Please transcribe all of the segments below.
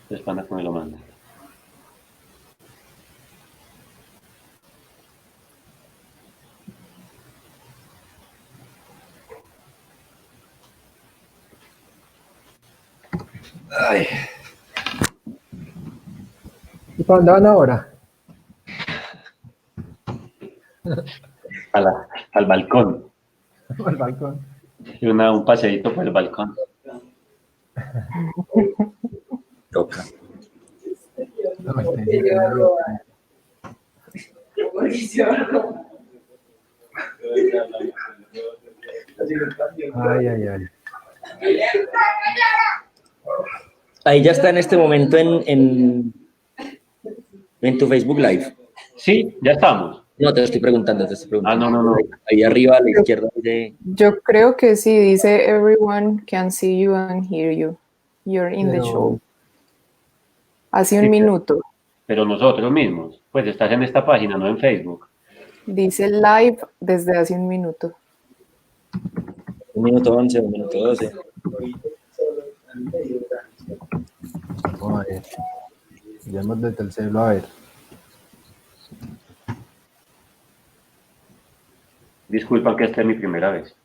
Entonces, pana, que me lo manda. Ay. ¿Y para dónde van ahora? Al balcón. Al balcón. Un paseíto por el balcón. Toca. No, este sí que no. Ay, ay, ay. Ahí ya está en este momento en tu Facebook Live. Sí, ya estamos. No, te estoy preguntando. Ah, no. Ahí arriba a la izquierda dice... Yo creo que sí, dice everyone can see you and hear you. You're in the show. Hace un minuto. Pero nosotros mismos. Pues estás en esta página, no en Facebook. Dice live desde hace un minuto. 1 minuto 11, 1 minuto 12. Vamos a ver. Llamo desde el celular, a ver. Disculpa que esta es mi primera vez.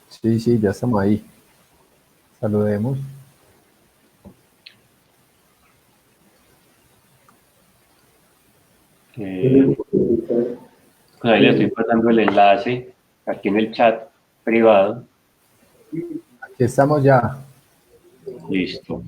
Sí, ya estamos ahí. Saludemos. Pues ahí le estoy pasando el enlace aquí en el chat privado. Aquí estamos ya. Listo.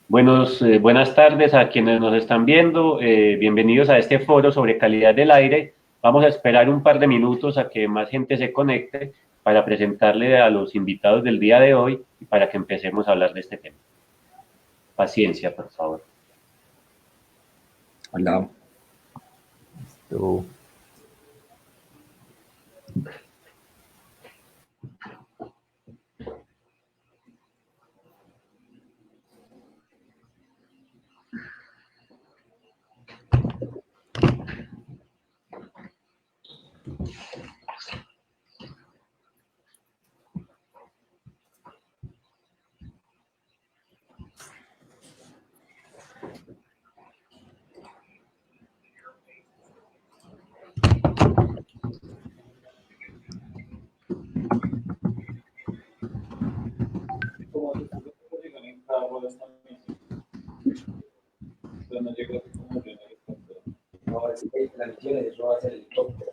Buenas tardes a quienes nos están viendo. Bienvenidos a este foro sobre calidad del aire. Vamos a esperar un par de minutos a que más gente se conecte para presentarle a los invitados del día de hoy y para que empecemos a hablar de este tema. Paciencia, por favor. Hola. Listo. La misión es eso, va a ser el helicóptero.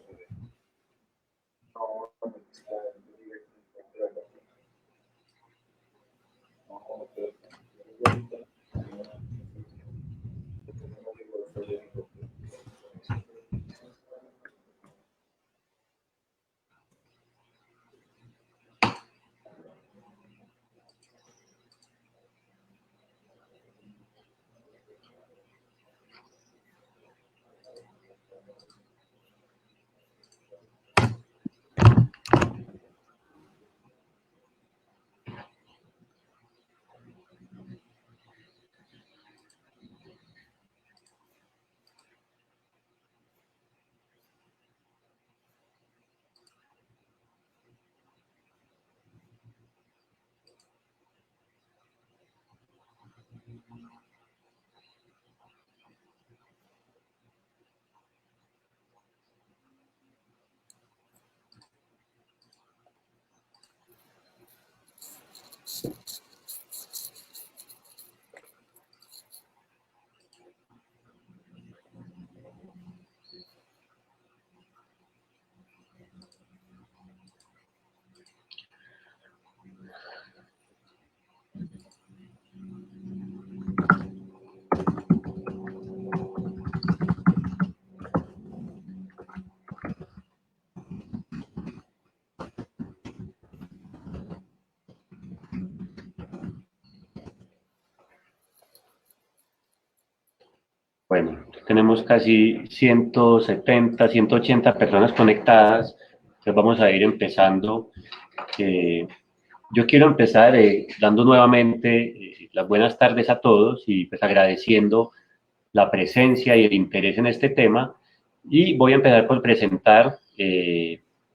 Bueno, tenemos casi 170, 180 personas conectadas. Entonces vamos a ir empezando. Yo quiero empezar dando nuevamente las buenas tardes a todos y pues agradeciendo la presencia y el interés en este tema. Y voy a empezar por presentar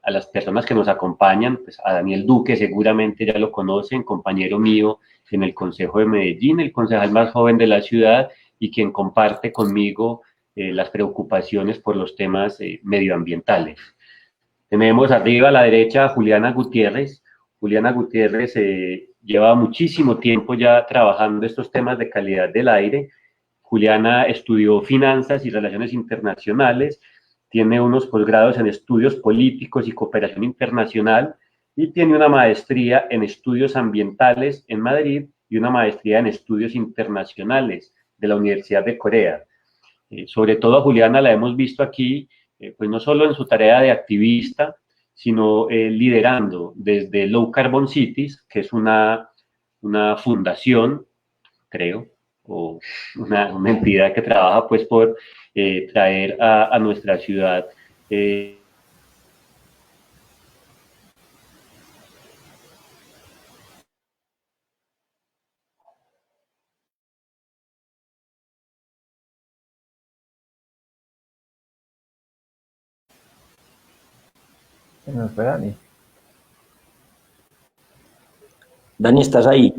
a las personas que nos acompañan. Pues a Daniel Duque seguramente ya lo conocen, compañero mío en el Consejo de Medellín, el concejal más joven de la ciudad y quien comparte conmigo las preocupaciones por los temas medioambientales. Tenemos arriba a la derecha a Juliana Gutiérrez. Juliana Gutiérrez lleva muchísimo tiempo ya trabajando estos temas de calidad del aire. Juliana estudió finanzas y relaciones internacionales, tiene unos posgrados en estudios políticos y cooperación internacional y tiene una maestría en estudios ambientales en Madrid y una maestría en estudios internacionales de la Universidad de Corea. Sobre todo a Juliana la hemos visto aquí, pues no solo en su tarea de activista, sino liderando desde Low Carbon Cities, que es una fundación, creo, o una entidad que trabaja pues por traer a nuestra ciudad Se nos fue Dani. Dani, ¿estás ahí?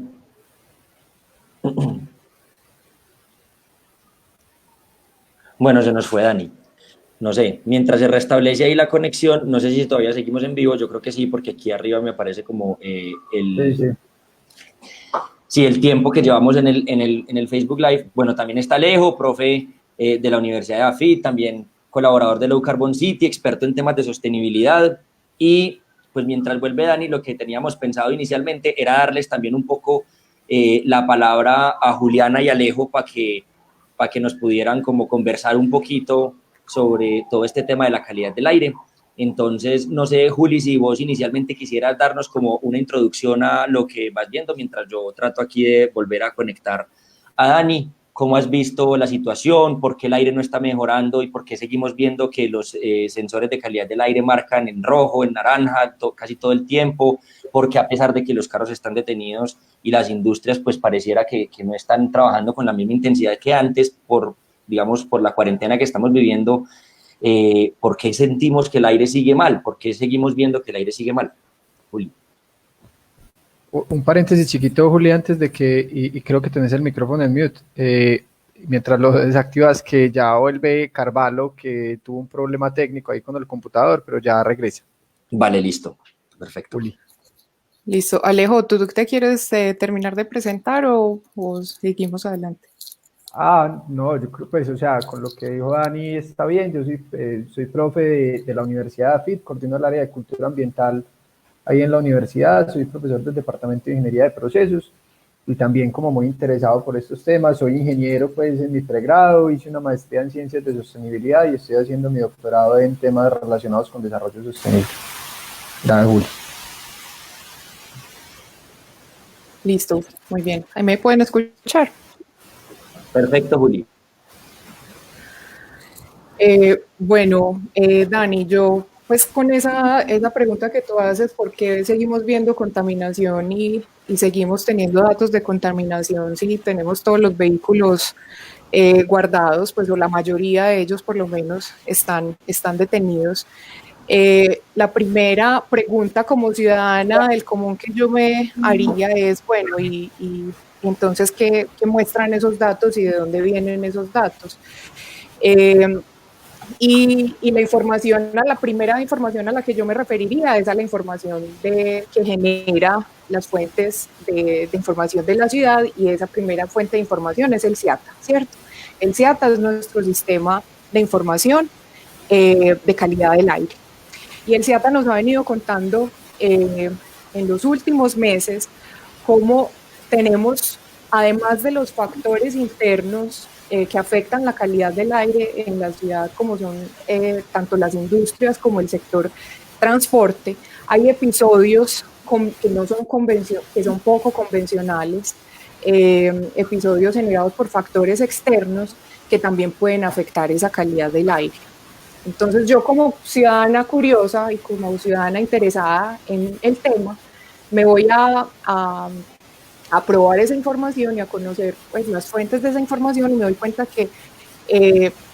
Bueno, se nos fue Dani. No sé, mientras se restablece ahí la conexión, no sé si todavía seguimos en vivo, yo creo que sí, porque aquí arriba me aparece como Sí, el tiempo que llevamos en el Facebook Live. Bueno, también está Alejo, profe de la Universidad de AFIT, también colaborador de Low Carbon City, experto en temas de sostenibilidad. Y pues mientras vuelve Dani, lo que teníamos pensado inicialmente era darles también un poco la palabra a Juliana y Alejo para que nos pudieran como conversar un poquito sobre todo este tema de la calidad del aire. Entonces, no sé, Juli, si vos inicialmente quisieras darnos como una introducción a lo que vas viendo, mientras yo trato aquí de volver a conectar a Dani. ¿Cómo has visto la situación? ¿Por qué el aire no está mejorando? ¿Y por qué seguimos viendo que los sensores de calidad del aire marcan en rojo, en naranja, casi todo el tiempo? Porque a pesar de que los carros están detenidos y las industrias, pues pareciera que no están trabajando con la misma intensidad que antes digamos, por la cuarentena que estamos viviendo, ¿por qué sentimos que el aire sigue mal? ¿Por qué seguimos viendo que el aire sigue mal? Juli. Un paréntesis chiquito, Juli, antes de que, y creo que tenés el micrófono en mute, mientras lo desactivas, que ya vuelve Carvalho, que tuvo un problema técnico ahí con el computador, pero ya regresa. Vale, listo. Perfecto. Juli. Listo. Alejo, ¿tú te quieres terminar de presentar o seguimos adelante? No, yo creo pues, o sea, con lo que dijo Dani está bien. Yo soy profe de la Universidad de AFIT, coordino el área de cultura ambiental ahí en la universidad, soy profesor del Departamento de Ingeniería de Procesos y también como muy interesado por estos temas. Soy ingeniero pues en mi pregrado, hice una maestría en Ciencias de Sostenibilidad y estoy haciendo mi doctorado en temas relacionados con desarrollo sostenible. Gracias, Juli. Listo, muy bien. Ahí me pueden escuchar. Perfecto, Juli. Bueno, Dani, yo pues con esa pregunta que tú haces, ¿por qué seguimos viendo contaminación y seguimos teniendo datos de contaminación si tenemos todos los vehículos guardados, pues o la mayoría de ellos por lo menos están detenidos? La primera pregunta como ciudadana del común que yo me haría es, bueno, y entonces, ¿qué muestran esos datos y de dónde vienen esos datos? Y la información, la primera información a la que yo me referiría es a la información que genera las fuentes de información de la ciudad, y esa primera fuente de información es el CIATA, ¿cierto? El CIATA es nuestro sistema de información de calidad del aire. Y el CIATA nos ha venido contando en los últimos meses cómo tenemos, además de los factores internos que afectan la calidad del aire en la ciudad, como son tanto las industrias como el sector transporte, hay episodios que no son que son poco convencionales, episodios generados por factores externos que también pueden afectar esa calidad del aire. Entonces yo como ciudadana curiosa y como ciudadana interesada en el tema, me voy a probar esa información y a conocer pues, las fuentes de esa información, y me doy cuenta que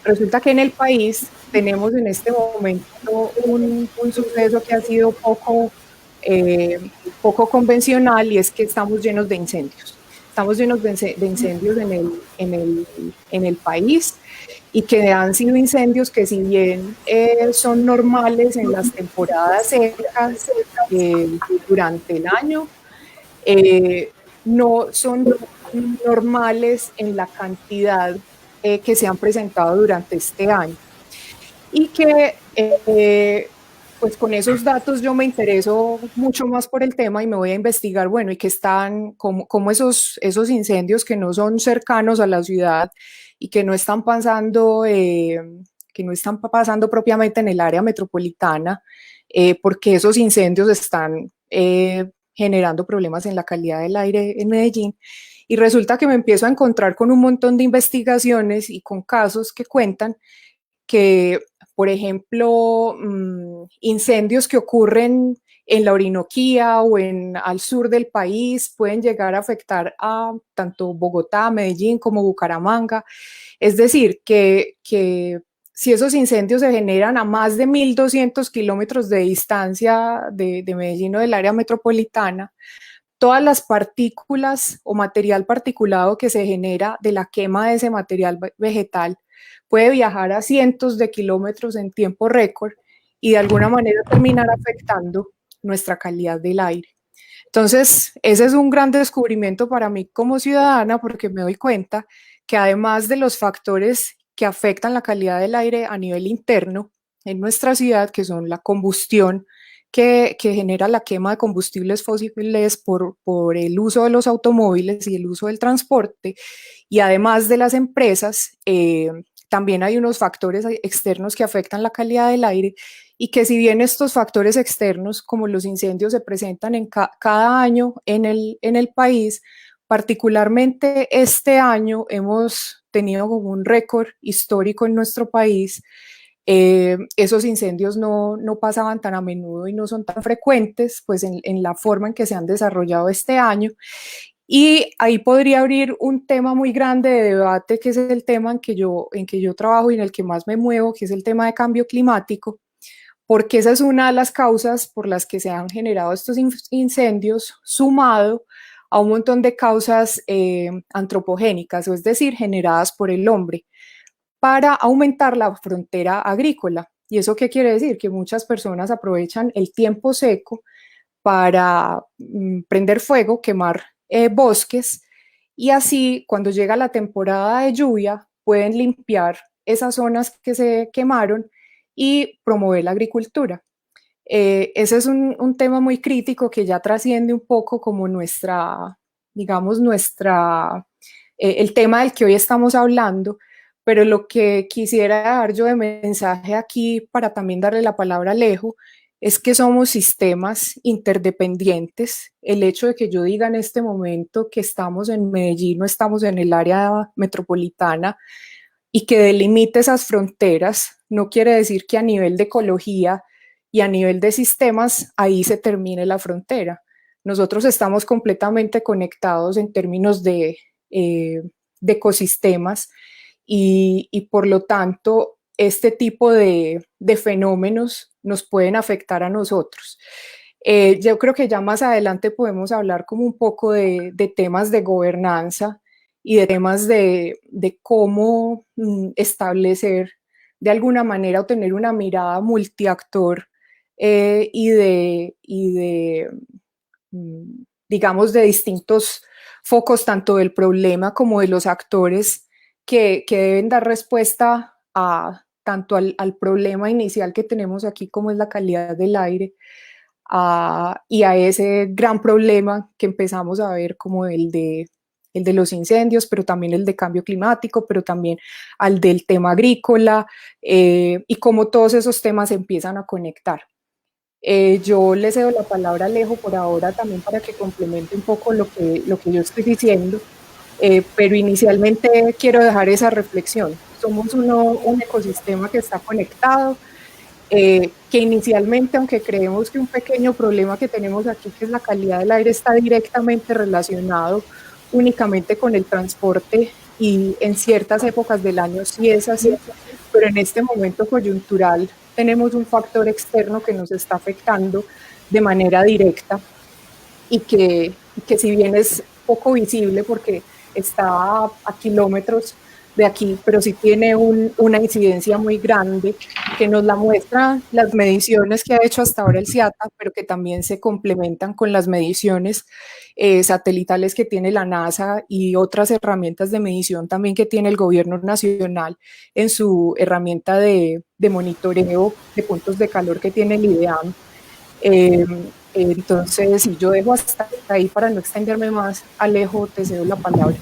Resulta que en el país tenemos en este momento un suceso que ha sido poco convencional, y es que estamos llenos de incendios. Estamos llenos de incendios en el país, y que han sido incendios que, si bien son normales en las temporadas secas durante el año, no son normales en la cantidad que se han presentado durante este año. Y que pues con esos datos yo me intereso mucho más por el tema y me voy a investigar, bueno, y que están como esos incendios que no son cercanos a la ciudad y que no están pasando propiamente en el área metropolitana, porque esos incendios están generando problemas en la calidad del aire en Medellín. Y resulta que me empiezo a encontrar con un montón de investigaciones y con casos que cuentan que, por ejemplo, incendios que ocurren en la Orinoquía o al sur del país pueden llegar a afectar a tanto Bogotá, Medellín como Bucaramanga. Es decir, que si esos incendios se generan a más de 1.200 kilómetros de distancia de Medellín o del área metropolitana, todas las partículas o material particulado que se genera de la quema de ese material vegetal puede viajar a cientos de kilómetros en tiempo récord y de alguna manera terminar afectando nuestra calidad del aire. Entonces, ese es un gran descubrimiento para mí como ciudadana, porque me doy cuenta que, además de los factores que afectan la calidad del aire a nivel interno en nuestra ciudad, que son la combustión que genera la quema de combustibles fósiles por el uso de los automóviles y el uso del transporte, y además de las empresas, también hay unos factores externos que afectan la calidad del aire, y que, si bien estos factores externos, como los incendios, se presentan cada año en el país, particularmente este año hemos tenido como un récord histórico en nuestro país. Esos incendios no pasaban tan a menudo y no son tan frecuentes, pues en la forma en que se han desarrollado este año. Y ahí podría abrir un tema muy grande de debate, que es el tema en que yo trabajo y en el que más me muevo, que es el tema de cambio climático, porque esa es una de las causas por las que se han generado estos incendios, sumado a un montón de causas antropogénicas, es decir, generadas por el hombre, para aumentar la frontera agrícola. ¿Y eso qué quiere decir? Que muchas personas aprovechan el tiempo seco para prender fuego, quemar bosques, y así, cuando llega la temporada de lluvia, pueden limpiar esas zonas que se quemaron y promover la agricultura. Ese es un tema muy crítico que ya trasciende un poco como el tema del que hoy estamos hablando, pero lo que quisiera dar yo de mensaje aquí, para también darle la palabra a Alejo, es que somos sistemas interdependientes. El hecho de que yo diga en este momento que estamos en Medellín, no estamos en el área metropolitana, y que delimite esas fronteras, no quiere decir que a nivel de ecología y a nivel de sistemas ahí se termine la frontera. Nosotros estamos completamente conectados en términos de ecosistemas, y por lo tanto este tipo de fenómenos nos pueden afectar a nosotros. Yo creo que ya más adelante podemos hablar como un poco de temas de gobernanza y de temas de cómo establecer de alguna manera o tener una mirada multiactor y digamos, de distintos focos, tanto del problema como de los actores que deben dar respuesta tanto al problema inicial que tenemos aquí, como es la calidad del aire, y a ese gran problema que empezamos a ver como el de los incendios, pero también el de cambio climático, pero también al del tema agrícola, y cómo todos esos temas empiezan a conectar. Yo le cedo la palabra a Alejo por ahora, también para que complemente un poco lo que yo estoy diciendo, pero inicialmente quiero dejar esa reflexión. Somos un ecosistema que está conectado, que inicialmente, aunque creemos que un pequeño problema que tenemos aquí, que es la calidad del aire, está directamente relacionado únicamente con el transporte y en ciertas épocas del año sí es así, pero en este momento coyuntural tenemos un factor externo que nos está afectando de manera directa y que si bien es poco visible porque está a kilómetros de aquí, pero sí tiene una incidencia muy grande que nos la muestra las mediciones que ha hecho hasta ahora el CIATA, pero que también se complementan con las mediciones satelitales que tiene la NASA y otras herramientas de medición también que tiene el gobierno nacional en su herramienta de monitoreo de puntos de calor que tiene el IDEAM. Entonces, yo dejo hasta ahí para no extenderme más. Alejo, te cedo la palabra.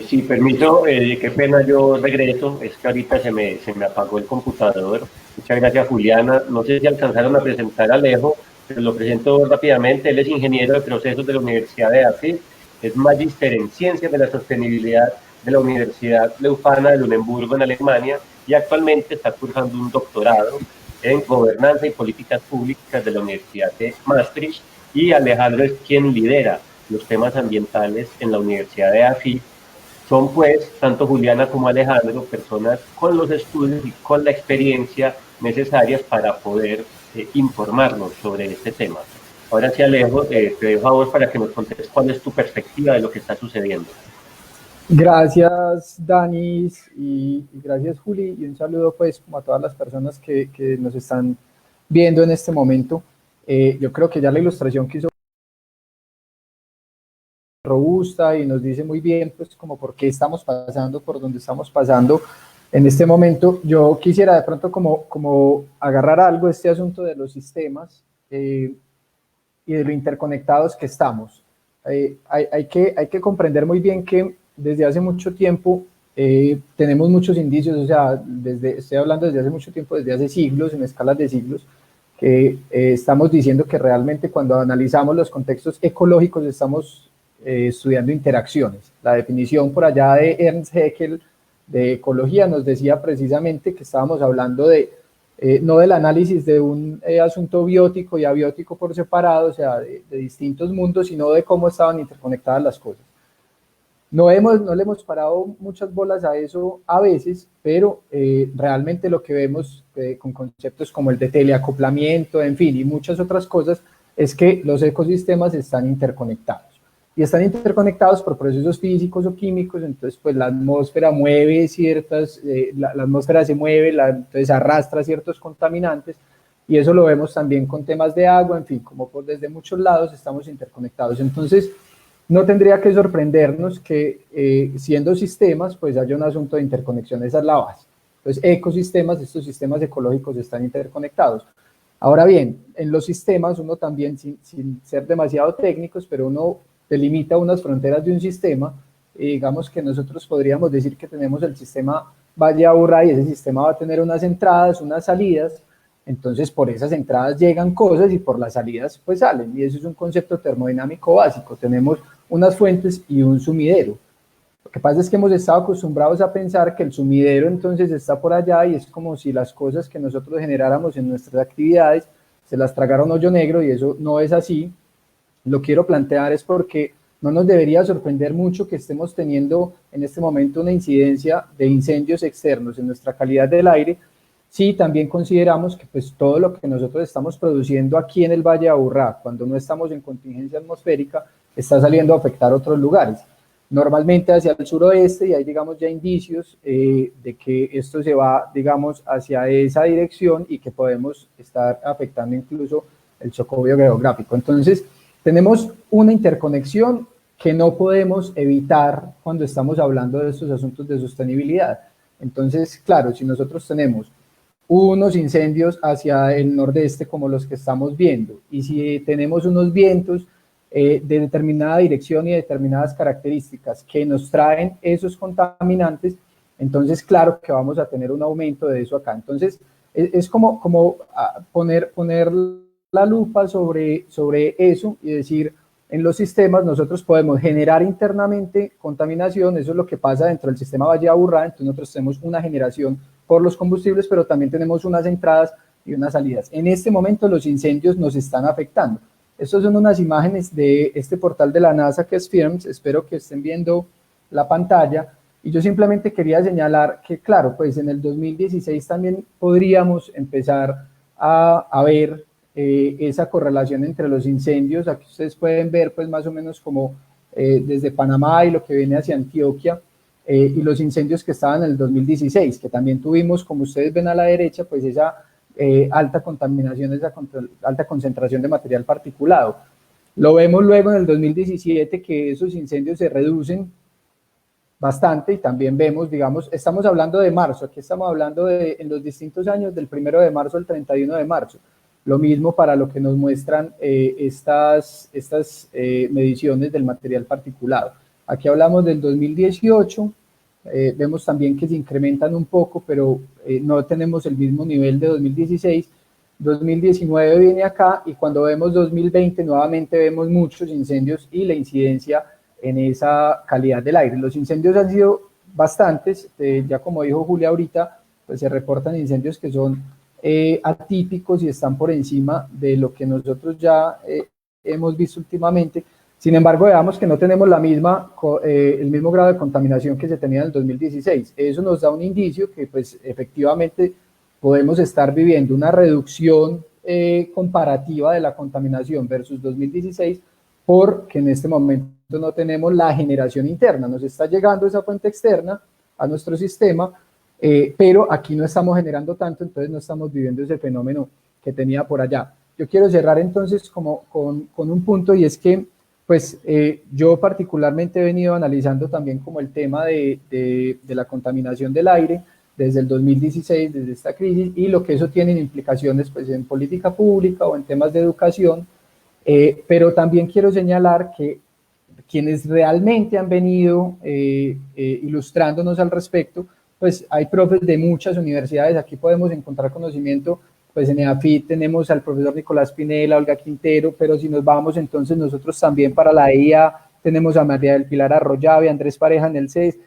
Sí, permiso, qué pena, yo regreso, es que ahorita se me apagó el computador. Muchas gracias, Juliana. No sé si alcanzaron a presentar a Alejo, pero lo presento rápidamente. Él es ingeniero de procesos de la Universidad de AFIT, es magíster en ciencias de la sostenibilidad de la Universidad Leuphana de Luneburgo en Alemania y actualmente está cursando un doctorado en gobernanza y políticas públicas de la Universidad de Maastricht, y Alejandro es quien lidera los temas ambientales en la Universidad de AFIT. Son pues, tanto Juliana como Alejandro, personas con los estudios y con la experiencia necesarias para poder informarnos sobre este tema. Ahora sí, Alejo, te dejo a vos para que nos contes cuál es tu perspectiva de lo que está sucediendo. Gracias, Danis, y gracias, Juli, y un saludo pues como a todas las personas que nos están viendo en este momento. Yo creo que ya la ilustración que hizo robusta y nos dice muy bien pues como por qué estamos pasando por donde estamos pasando en este momento. Yo quisiera de pronto como agarrar algo de este asunto de los sistemas y de lo interconectados que estamos. Hay que comprender muy bien que desde hace mucho tiempo tenemos muchos indicios, o sea, estoy hablando desde hace mucho tiempo, desde hace siglos, en escalas de siglos, que estamos diciendo que realmente cuando analizamos los contextos ecológicos estamos estudiando interacciones. La definición por allá de Ernst Haeckel de ecología nos decía precisamente que estábamos hablando de no del análisis de un asunto biótico y abiótico por separado, o sea, de distintos mundos, sino de cómo estaban interconectadas las cosas. No le hemos parado muchas bolas a eso a veces, pero realmente lo que vemos con conceptos como el de teleacoplamiento, en fin, y muchas otras cosas, es que los ecosistemas están interconectados. Y están interconectados por procesos físicos o químicos, entonces pues la atmósfera mueve ciertas, la atmósfera se mueve, entonces arrastra ciertos contaminantes, y eso lo vemos también con temas de agua, en fin, como por desde muchos lados estamos interconectados. Entonces, no tendría que sorprendernos que siendo sistemas, pues haya un asunto de interconexión, esa es la base. Entonces, ecosistemas, estos sistemas ecológicos están interconectados. Ahora bien, en los sistemas uno también, sin ser demasiado técnicos, pero uno delimita unas fronteras de un sistema, y digamos que nosotros podríamos decir que tenemos el sistema Valle-Aburrá y ese sistema va a tener unas entradas, unas salidas, entonces por esas entradas llegan cosas y por las salidas pues salen, y eso es un concepto termodinámico básico. Tenemos unas fuentes y un sumidero. Lo que pasa es que hemos estado acostumbrados a pensar que el sumidero entonces está por allá y es como si las cosas que nosotros generáramos en nuestras actividades se las tragara un hoyo negro, y eso no es así. Lo quiero plantear es porque no nos debería sorprender mucho que estemos teniendo en este momento una incidencia de incendios externos en nuestra calidad del aire, si también consideramos que pues todo lo que nosotros estamos produciendo aquí en el Valle de Aburrá, cuando no estamos en contingencia atmosférica, está saliendo a afectar otros lugares, normalmente hacia el suroeste, y hay digamos ya indicios de que esto se va digamos hacia esa dirección y que podemos estar afectando incluso el chocobio geográfico. Entonces tenemos una interconexión que no podemos evitar cuando estamos hablando de estos asuntos de sostenibilidad. Entonces, claro, si nosotros tenemos unos incendios hacia el nordeste como los que estamos viendo, y si tenemos unos vientos de determinada dirección y determinadas características que nos traen esos contaminantes, entonces claro que vamos a tener un aumento de eso acá. Entonces es como poner la lupa sobre eso y decir, en los sistemas nosotros podemos generar internamente contaminación, eso es lo que pasa dentro del sistema Valle de Aburrá. Entonces nosotros tenemos una generación por los combustibles, pero también tenemos unas entradas y unas salidas. En este momento los incendios nos están afectando. Estas son unas imágenes de este portal de la NASA que es FIRMS, espero que estén viendo la pantalla, Y yo simplemente quería señalar que, claro, pues en el 2016 también podríamos empezar a ver esa correlación entre los incendios. Aquí ustedes pueden ver pues más o menos como desde Panamá y lo que viene hacia Antioquia, y los incendios que estaban en el 2016, que también tuvimos, como ustedes ven a la derecha, pues esa alta contaminación, esa alta concentración de material particulado. Lo vemos luego en el 2017 que esos incendios se reducen bastante, y también vemos, digamos, estamos hablando de marzo, aquí estamos hablando de en los distintos años del 1 de marzo al 31 de marzo. Lo mismo para lo que nos muestran estas mediciones del material particulado. Aquí hablamos del 2018, vemos también que se incrementan un poco, pero no tenemos el mismo nivel de 2016. 2019 viene acá, y cuando vemos 2020 nuevamente vemos muchos incendios y la incidencia en esa calidad del aire. Los incendios han sido bastantes, ya como dijo Julia ahorita, pues se reportan incendios que son atípicos y están por encima de lo que nosotros ya hemos visto últimamente. Sin embargo, veamos que no tenemos el mismo grado de contaminación que se tenía en el 2016. Eso nos da un indicio que pues efectivamente podemos estar viviendo una reducción comparativa de la contaminación versus 2016, porque en este momento no tenemos la generación interna. Nos está llegando esa fuente externa a nuestro sistema, pero aquí no estamos generando tanto, entonces no estamos viviendo ese fenómeno que tenía por allá. Yo quiero cerrar entonces con un punto, y es que pues yo particularmente he venido analizando también como el tema de la contaminación del aire desde el 2016, desde esta crisis, y lo que eso tiene en implicaciones pues en política pública o en temas de educación, pero también quiero señalar que quienes realmente han venido ilustrándonos al respecto, pues hay profes de muchas universidades. Aquí podemos encontrar conocimiento, pues en EAFIT tenemos al profesor Nicolás Pinela, Olga Quintero, pero si nos vamos entonces nosotros también para la EIA tenemos a María del Pilar Arroyave, Andrés Pareja en el CES,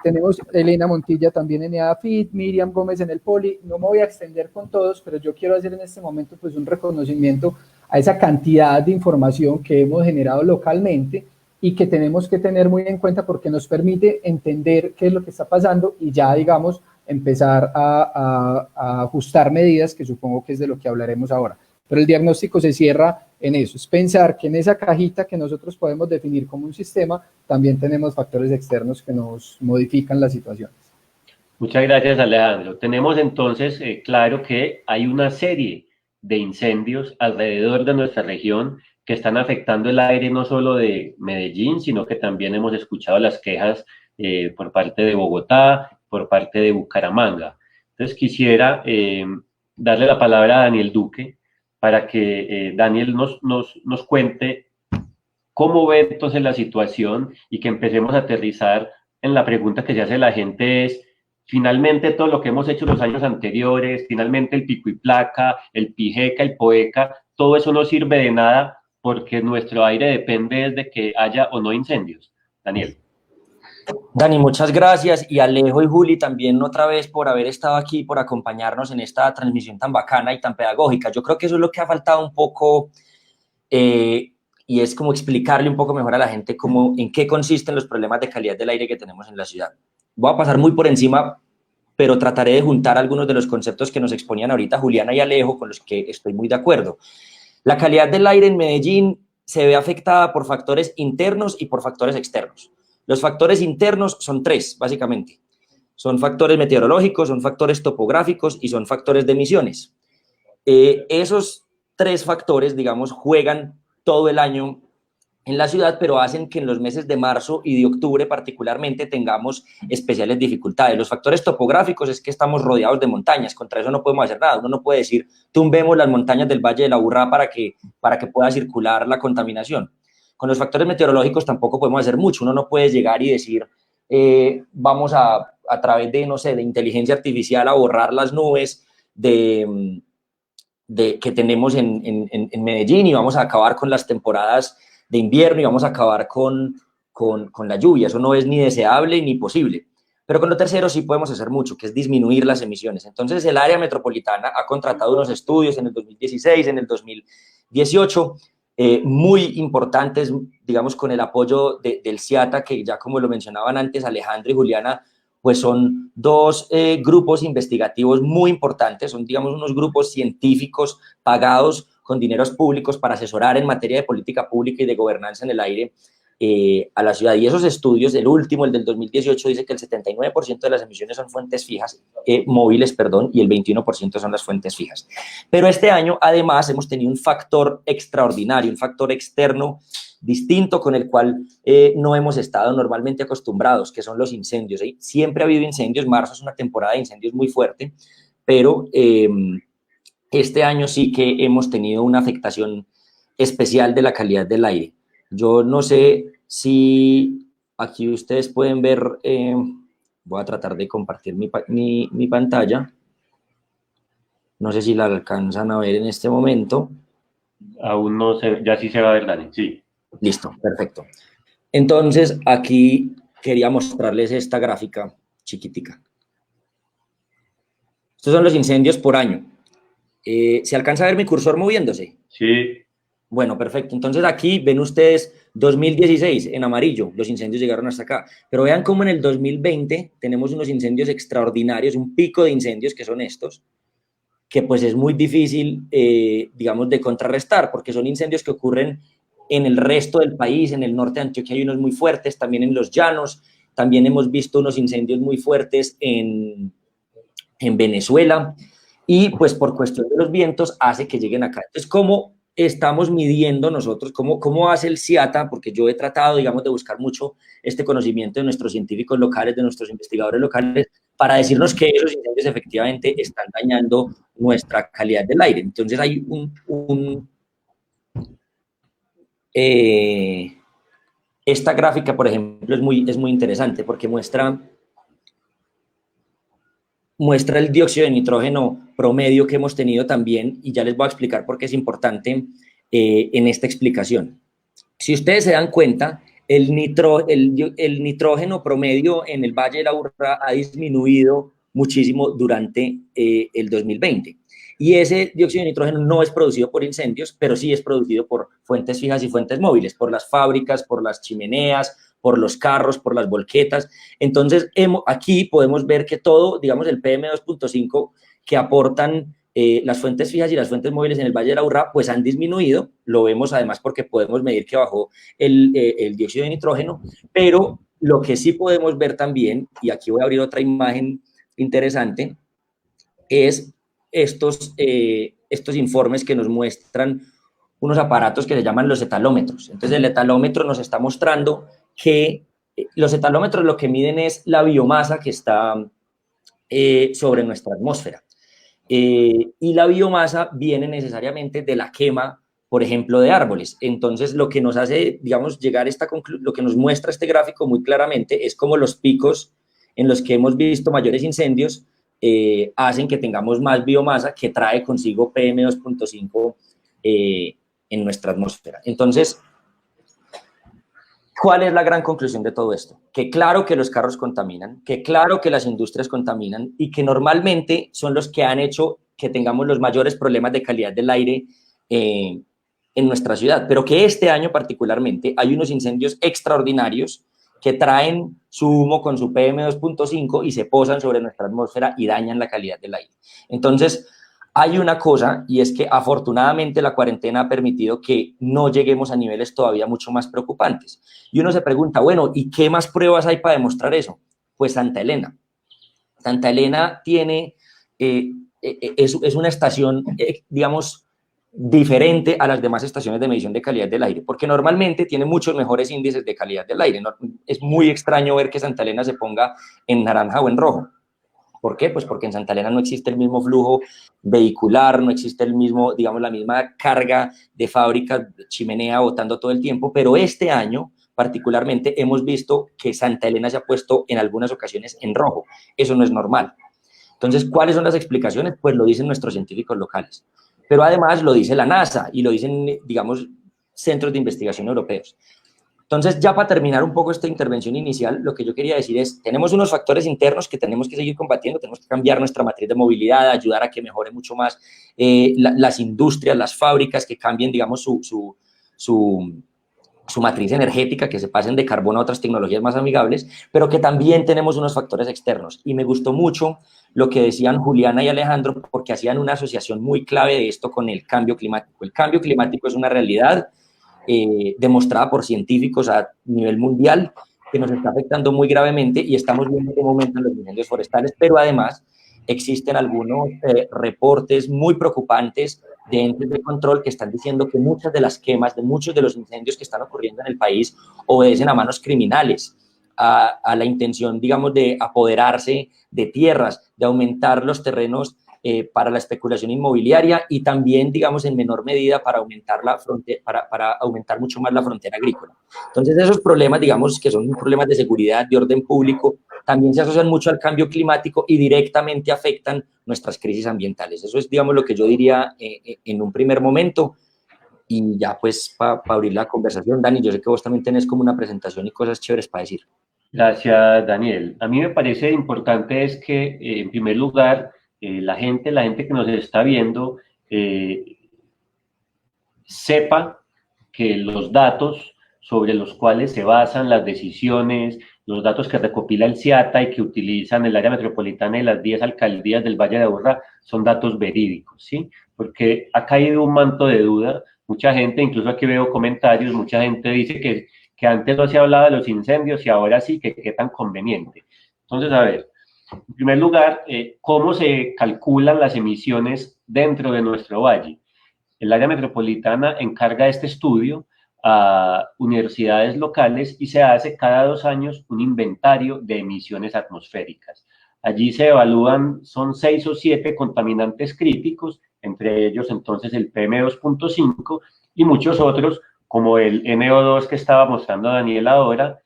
tenemos Elena Montilla también en EAFIT, Miriam Gómez en el Poli. No me voy a extender con todos, pero yo quiero hacer en este momento pues un reconocimiento a esa cantidad de información que hemos generado localmente y que tenemos que tener muy en cuenta, porque nos permite entender qué es lo que está pasando y ya, digamos, empezar a ajustar medidas, que supongo que es de lo que hablaremos ahora. Pero el diagnóstico se cierra en eso, es pensar que en esa cajita que nosotros podemos definir como un sistema, también tenemos factores externos que nos modifican las situaciones. Muchas gracias, Alejandro. Tenemos entonces claro que hay una serie de incendios alrededor de nuestra región que están afectando el aire no solo de Medellín, sino que también hemos escuchado las quejas por parte de Bogotá, por parte de Bucaramanga. Entonces quisiera darle la palabra a Daniel Duque para que Daniel nos cuente cómo ve entonces la situación, y que empecemos a aterrizar en la pregunta que se hace la gente es: finalmente todo lo que hemos hecho los años anteriores, finalmente el pico y placa, el PIJECA, el POECA, todo eso no sirve de nada porque nuestro aire depende de que haya o no incendios. Daniel. Dani, muchas gracias, y Alejo y Juli también otra vez por haber estado aquí, por acompañarnos en esta transmisión tan bacana y tan pedagógica. Yo creo que eso es lo que ha faltado un poco, y es como explicarle un poco mejor a la gente en qué consisten los problemas de calidad del aire que tenemos en la ciudad. Voy a pasar muy por encima, pero trataré de juntar algunos de los conceptos que nos exponían ahorita Juliana y Alejo, con los que estoy muy de acuerdo. La calidad del aire en Medellín se ve afectada por factores internos y por factores externos. Los factores internos son tres, básicamente. Son factores meteorológicos, son factores topográficos y son factores de emisiones. Esos tres factores, digamos, juegan todo el año en la ciudad, pero hacen que en los meses de marzo y de octubre particularmente tengamos especiales dificultades. Los factores topográficos es que estamos rodeados de montañas, contra eso no podemos hacer nada. Uno no puede decir, tumbemos las montañas del Valle de la Aburrá para que pueda circular la contaminación. Con los factores meteorológicos tampoco podemos hacer mucho. Uno no puede llegar y decir, vamos a través de, no sé, de inteligencia artificial a borrar las nubes que tenemos en Medellín, y vamos a acabar con las temporadas de invierno y vamos a acabar con la lluvia. Eso no es ni deseable ni posible. Pero con lo tercero sí podemos hacer mucho, que es disminuir las emisiones. Entonces el área metropolitana ha contratado unos estudios en el 2016, en el 2018, muy importantes, digamos, con el apoyo del CIATA, que ya como lo mencionaban antes Alejandro y Juliana, pues son dos grupos investigativos muy importantes, son, digamos, unos grupos científicos pagados con dineros públicos para asesorar en materia de política pública y de gobernanza en el aire a la ciudad. Y esos estudios, el último, el del 2018, dice que el 79% de las emisiones son fuentes fijas, móviles, perdón, y el 21% son las fuentes fijas. Pero este año, además, hemos tenido un factor extraordinario, un factor externo distinto con el cual no hemos estado normalmente acostumbrados, que son los incendios. Siempre ha habido incendios, marzo es una temporada de incendios muy fuerte, pero este año sí que hemos tenido una afectación especial de la calidad del aire. Yo no sé si aquí ustedes pueden ver, voy a tratar de compartir mi pantalla. No sé si la alcanzan a ver en este momento. Aún no se, ya sí se va a ver, Dani, sí. Listo, perfecto. Entonces, aquí quería mostrarles esta gráfica chiquitica. Estos son los incendios por año. ¿Se alcanza a ver mi cursor moviéndose? Sí. Bueno, perfecto. Entonces, aquí ven ustedes 2016 en amarillo, los incendios llegaron hasta acá. Pero vean cómo en el 2020 tenemos unos incendios extraordinarios, un pico de incendios que son estos, que pues es muy difícil, digamos, de contrarrestar, porque son incendios que ocurren en el resto del país. En el norte de Antioquia hay unos muy fuertes, también en los llanos, también hemos visto unos incendios muy fuertes en Venezuela, y pues por cuestión de los vientos hace que lleguen acá. Entonces, ¿cómo estamos midiendo nosotros? ¿Cómo hace el CIATA? Porque yo he tratado, digamos, de buscar mucho este conocimiento de nuestros científicos locales, de nuestros investigadores locales, para decirnos que esos incendios efectivamente están dañando nuestra calidad del aire. Entonces, hay esta gráfica, por ejemplo, es muy interesante porque muestra el dióxido de nitrógeno promedio que hemos tenido también, y ya les voy a explicar por qué es importante en esta explicación. Si ustedes se dan cuenta, el nitrógeno promedio en el Valle de la Aburrá ha disminuido muchísimo durante el 2020. Y ese dióxido de nitrógeno no es producido por incendios, pero sí es producido por fuentes fijas y fuentes móviles, por las fábricas, por las chimeneas, por los carros, por las volquetas. Entonces, aquí podemos ver que todo, digamos, el PM2.5 que aportan las fuentes fijas y las fuentes móviles en el Valle de la Aburrá, pues han disminuido. Lo vemos además porque podemos medir que bajó el dióxido de nitrógeno, pero lo que sí podemos ver también, y aquí voy a abrir otra imagen interesante, es estos informes que nos muestran unos aparatos que se llaman los etalómetros. Entonces, el etalómetro nos está mostrando que los etalómetros lo que miden es la biomasa que está sobre nuestra atmósfera. Y la biomasa viene necesariamente de la quema, por ejemplo, de árboles. Entonces, lo que nos hace, digamos, llegar a esta conclusión, lo que nos muestra este gráfico muy claramente es como los picos en los que hemos visto mayores incendios hacen que tengamos más biomasa que trae consigo PM2.5 en nuestra atmósfera. Entonces, ¿cuál es la gran conclusión de todo esto? Que claro que los carros contaminan, que claro que las industrias contaminan y que normalmente son los que han hecho que tengamos los mayores problemas de calidad del aire en nuestra ciudad, pero que este año particularmente hay unos incendios extraordinarios que traen su humo con su PM2.5 y se posan sobre nuestra atmósfera y dañan la calidad del aire. Entonces, hay una cosa, y es que afortunadamente la cuarentena ha permitido que no lleguemos a niveles todavía mucho más preocupantes. Y uno se pregunta, bueno, ¿y qué más pruebas hay para demostrar eso? Pues Santa Elena. Santa Elena tiene, es una estación, digamos, diferente a las demás estaciones de medición de calidad del aire, porque normalmente tiene muchos mejores índices de calidad del aire. No, es muy extraño ver que Santa Elena se ponga en naranja o en rojo. ¿Por qué? Pues porque en Santa Elena no existe el mismo flujo vehicular, no existe el mismo, digamos, la misma carga de fábricas, de chimenea botando todo el tiempo, pero este año particularmente hemos visto que Santa Elena se ha puesto en algunas ocasiones en rojo. Eso no es normal. Entonces, ¿cuáles son las explicaciones? Pues lo dicen nuestros científicos locales, pero además lo dice la NASA y lo dicen, digamos, centros de investigación europeos. Entonces, ya para terminar un poco esta intervención inicial, lo que yo quería decir es, tenemos unos factores internos que tenemos que seguir combatiendo, tenemos que cambiar nuestra matriz de movilidad, ayudar a que mejore mucho más las industrias, las fábricas, que cambien, digamos, su su matriz energética, que se pasen de carbono a otras tecnologías más amigables, pero que también tenemos unos factores externos. Y me gustó mucho lo que decían Juliana y Alejandro, porque hacían una asociación muy clave de esto con el cambio climático. El cambio climático es una realidad demostrada por científicos a nivel mundial que nos está afectando muy gravemente y estamos viendo cómo aumentan los incendios forestales, pero además existen algunos reportes muy preocupantes de entes de control que están diciendo que muchas de las quemas, de muchos de los incendios que están ocurriendo en el país obedecen a manos criminales, a la intención, digamos, de apoderarse de tierras, de aumentar los terrenos para la especulación inmobiliaria y también, digamos, en menor medida para aumentar la frontera, para aumentar mucho más la frontera agrícola. Entonces, esos problemas, digamos, que son problemas de seguridad, de orden público, también se asocian mucho al cambio climático y directamente afectan nuestras crisis ambientales. Eso es, digamos, lo que yo diría en un primer momento. Y ya, pues, para abrir la conversación, Dani, yo sé que vos también tenés como una presentación y cosas chéveres para decir. Gracias, Daniel. A mí me parece importante es que, en primer lugar, la gente que nos está viendo sepa que los datos sobre los cuales se basan las decisiones, los datos que recopila el CIATA y que utilizan el área metropolitana y las 10 alcaldías del Valle de Aburrá son datos verídicos, ¿sí? Porque ha caído un manto de duda. Mucha gente, incluso aquí veo comentarios, mucha gente dice que antes no se hablaba de los incendios y ahora sí, que qué tan conveniente. Entonces, a ver, en primer lugar, ¿cómo se calculan las emisiones dentro de nuestro valle? El área metropolitana encarga este estudio a universidades locales y se hace cada 2 años un inventario de emisiones atmosféricas. Allí se evalúan, son 6 o 7 contaminantes críticos, entre ellos entonces el PM2.5 y muchos otros, como el NO2 que estaba mostrando Daniel ahora,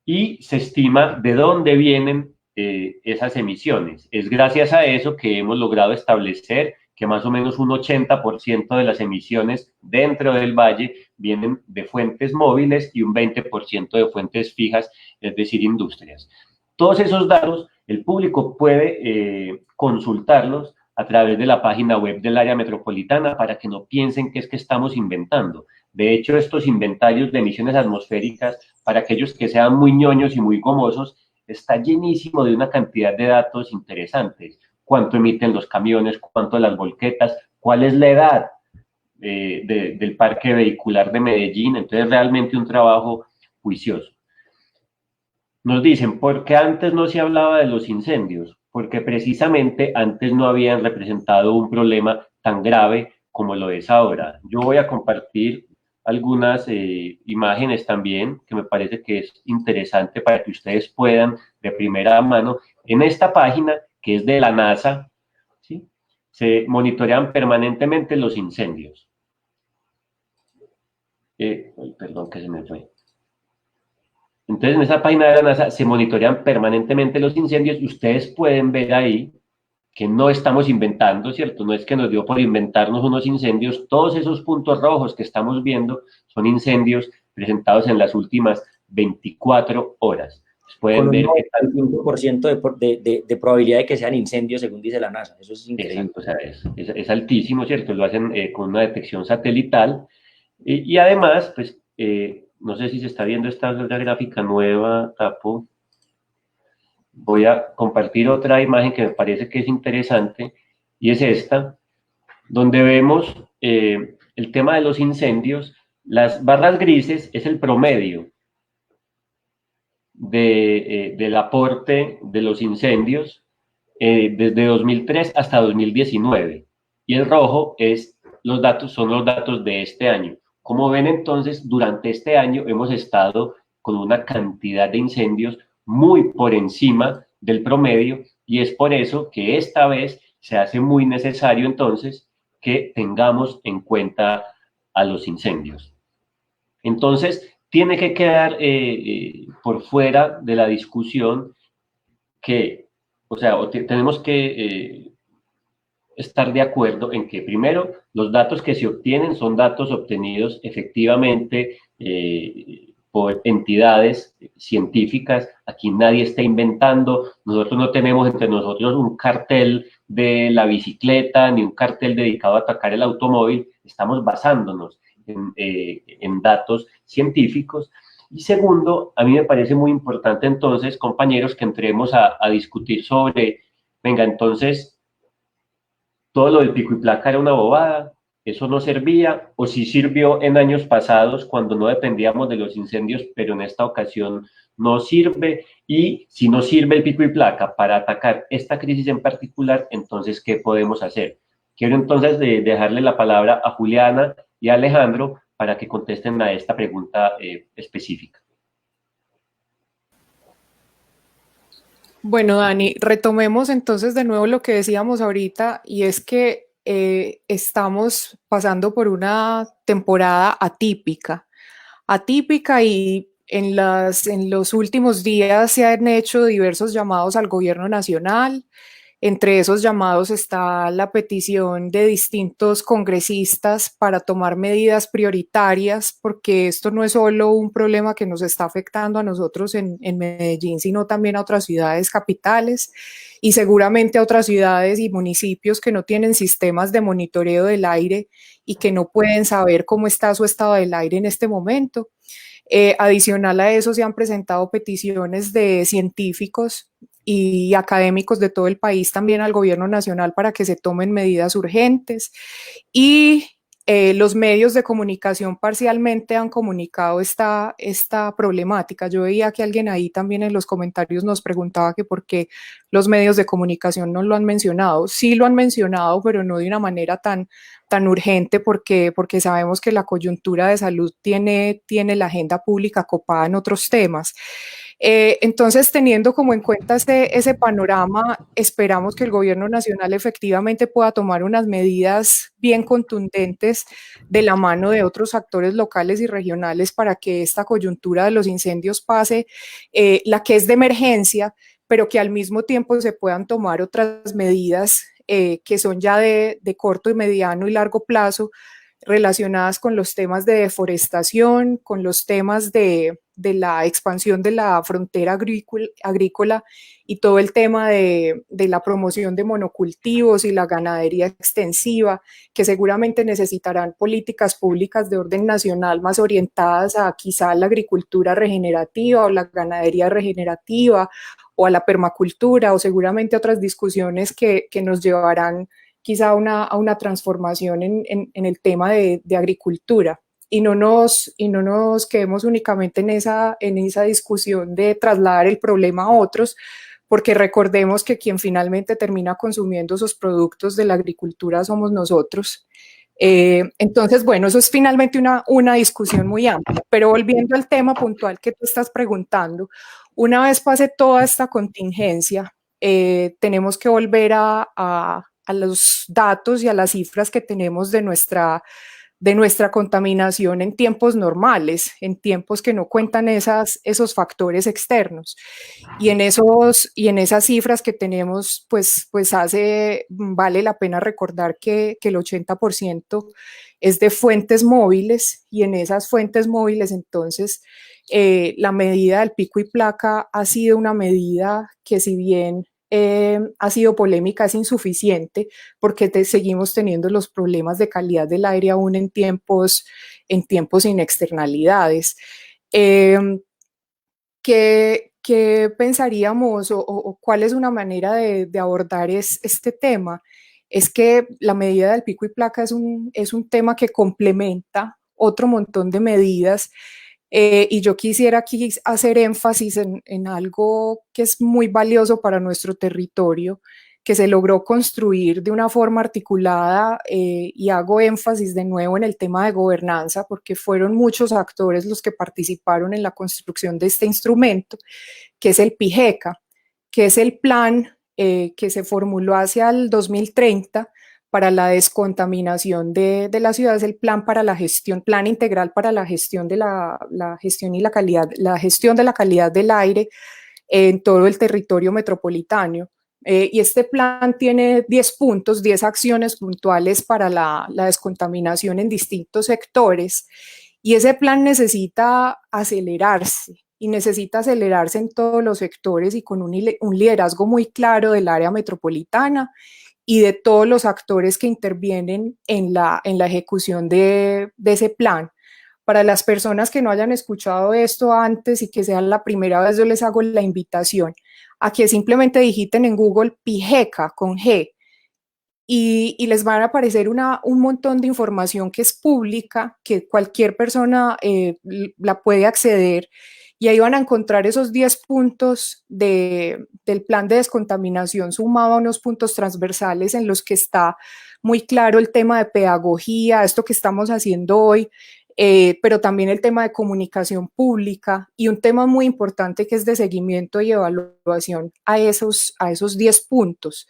y se estima de dónde vienen esas emisiones. Es gracias a eso que hemos logrado establecer que más o menos un 80% de las emisiones dentro del valle vienen de fuentes móviles y un 20% de fuentes fijas, es decir, industrias. Todos esos datos el público puede consultarlos a través de la página web del área metropolitana para que no piensen que es que estamos inventando. De hecho, estos inventarios de emisiones atmosféricas, para aquellos que sean muy ñoños y muy gomosos, está llenísimo de una cantidad de datos interesantes. Cuánto emiten los camiones, cuánto las volquetas, cuál es la edad del parque vehicular de Medellín. Entonces, realmente un trabajo juicioso. Nos dicen, ¿por qué antes no se hablaba de los incendios? Porque precisamente antes no habían representado un problema tan grave como lo es ahora. Yo voy a compartir algunas imágenes también que me parece que es interesante para que ustedes puedan de primera mano. En esta página, que es de la NASA, ¿sí?, se monitorean permanentemente los incendios. Perdón que se me fue. Entonces, en esa página de la NASA se monitorean permanentemente los incendios y ustedes pueden ver ahí que no estamos inventando, ¿cierto? No es que nos dio por inventarnos unos incendios. Todos esos puntos rojos que estamos viendo son incendios presentados en las últimas 24 horas. Pueden con un ver 95% de probabilidad de que sean incendios, según dice la NASA. Eso es increíble. Exacto, o sea, es altísimo, ¿cierto? Lo hacen con una detección satelital. Y además, pues, no sé si se está viendo esta gráfica nueva, Tapo. Voy a compartir otra imagen que me parece que es interesante, y es esta, donde vemos el tema de los incendios. Las barras grises es el promedio del aporte de los incendios desde 2003 hasta 2019. Y el rojo son los datos de este año. Como ven, entonces, durante este año hemos estado con una cantidad de incendios muy por encima del promedio, y es por eso que esta vez se hace muy necesario, entonces, que tengamos en cuenta a los incendios. Entonces, tiene que quedar por fuera de la discusión que, o sea, tenemos que estar de acuerdo en que, primero, los datos que se obtienen son datos obtenidos efectivamente por entidades científicas. Aquí nadie está inventando. Nosotros no tenemos entre nosotros un cartel de la bicicleta ni un cartel dedicado a atacar el automóvil. Estamos basándonos en datos científicos. Y segundo, a mí me parece muy importante entonces, compañeros, que entremos a discutir sobre, venga, entonces, todo lo del pico y placa era una bobada, eso no servía, o sí sirvió en años pasados cuando no dependíamos de los incendios, pero en esta ocasión no sirve, y si no sirve el pico y placa para atacar esta crisis en particular, entonces, ¿qué podemos hacer? Quiero entonces dejarle la palabra a Juliana y a Alejandro para que contesten a esta pregunta específica. Bueno, Dani, retomemos entonces de nuevo lo que decíamos ahorita, y es que estamos pasando por una temporada atípica, y en los últimos días se han hecho diversos llamados al gobierno nacional. Entre esos llamados está la petición de distintos congresistas para tomar medidas prioritarias, porque esto no es solo un problema que nos está afectando a nosotros en Medellín, sino también a otras ciudades capitales y seguramente a otras ciudades y municipios que no tienen sistemas de monitoreo del aire y que no pueden saber cómo está su estado del aire en este momento. Adicional a eso, se han presentado peticiones de científicos y académicos de todo el país también al gobierno nacional para que se tomen medidas urgentes, y los medios de comunicación parcialmente han comunicado esta problemática. Yo veía que alguien ahí también en los comentarios nos preguntaba que por qué los medios de comunicación no lo han mencionado. Sí lo han mencionado, pero no de una manera tan urgente, porque sabemos que la coyuntura de salud tiene la agenda pública copada en otros temas. Entonces, teniendo como en cuenta ese panorama, esperamos que el gobierno nacional efectivamente pueda tomar unas medidas bien contundentes de la mano de otros actores locales y regionales para que esta coyuntura de los incendios pase, la que es de emergencia, pero que al mismo tiempo se puedan tomar otras medidas que son ya de corto y mediano y largo plazo, relacionadas con los temas de deforestación, con los temas de la expansión de la frontera agrícola y todo el tema de la promoción de monocultivos y la ganadería extensiva, que seguramente necesitarán políticas públicas de orden nacional más orientadas a quizá la agricultura regenerativa o la ganadería regenerativa o a la permacultura, o seguramente otras discusiones que nos llevarán quizá a una transformación en el tema de agricultura, y no nos quedemos únicamente en esa discusión de trasladar el problema a otros, porque recordemos que quien finalmente termina consumiendo esos productos de la agricultura somos nosotros. Entonces, bueno, eso es finalmente una discusión muy amplia, pero volviendo al tema puntual que tú estás preguntando, una vez pase toda esta contingencia, tenemos que volver a los datos y a las cifras que tenemos de nuestra contaminación en tiempos normales, en tiempos que no cuentan esos factores externos. Y en esas cifras que tenemos, pues vale la pena recordar que el 80% es de fuentes móviles, y en esas fuentes móviles entonces la medida del pico y placa ha sido una medida que, si bien ha sido polémica, es insuficiente, porque seguimos teniendo los problemas de calidad del aire aún en tiempos sin externalidades. ¿Qué pensaríamos o cuál es una manera de abordar este tema? Es que la medida del pico y placa es un tema que complementa otro montón de medidas. Y yo quisiera aquí hacer énfasis en algo que es muy valioso para nuestro territorio, que se logró construir de una forma articulada, y hago énfasis de nuevo en el tema de gobernanza, porque fueron muchos actores los que participaron en la construcción de este instrumento, que es el PIGECA, que es el plan que se formuló hacia el 2030 para la descontaminación de la ciudad. Es el plan para la gestión, plan integral para la gestión de la gestión y la gestión de la calidad del aire en todo el territorio metropolitano. Y este plan tiene 10 puntos, 10 acciones puntuales para la descontaminación en distintos sectores, y ese plan necesita acelerarse, y necesita acelerarse en todos los sectores y con un liderazgo muy claro del área metropolitana y de todos los actores que intervienen en la ejecución de ese plan. Para las personas que no hayan escuchado esto antes y que sea la primera vez, yo les hago la invitación a que simplemente digiten en Google PIGECA con G y les van a aparecer un montón de información que es pública, que cualquier persona la puede acceder, y ahí van a encontrar esos 10 puntos del plan de descontaminación sumado a unos puntos transversales en los que está muy claro el tema de pedagogía, esto que estamos haciendo hoy, pero también el tema de comunicación pública y un tema muy importante que es de seguimiento y evaluación a esos 10 puntos.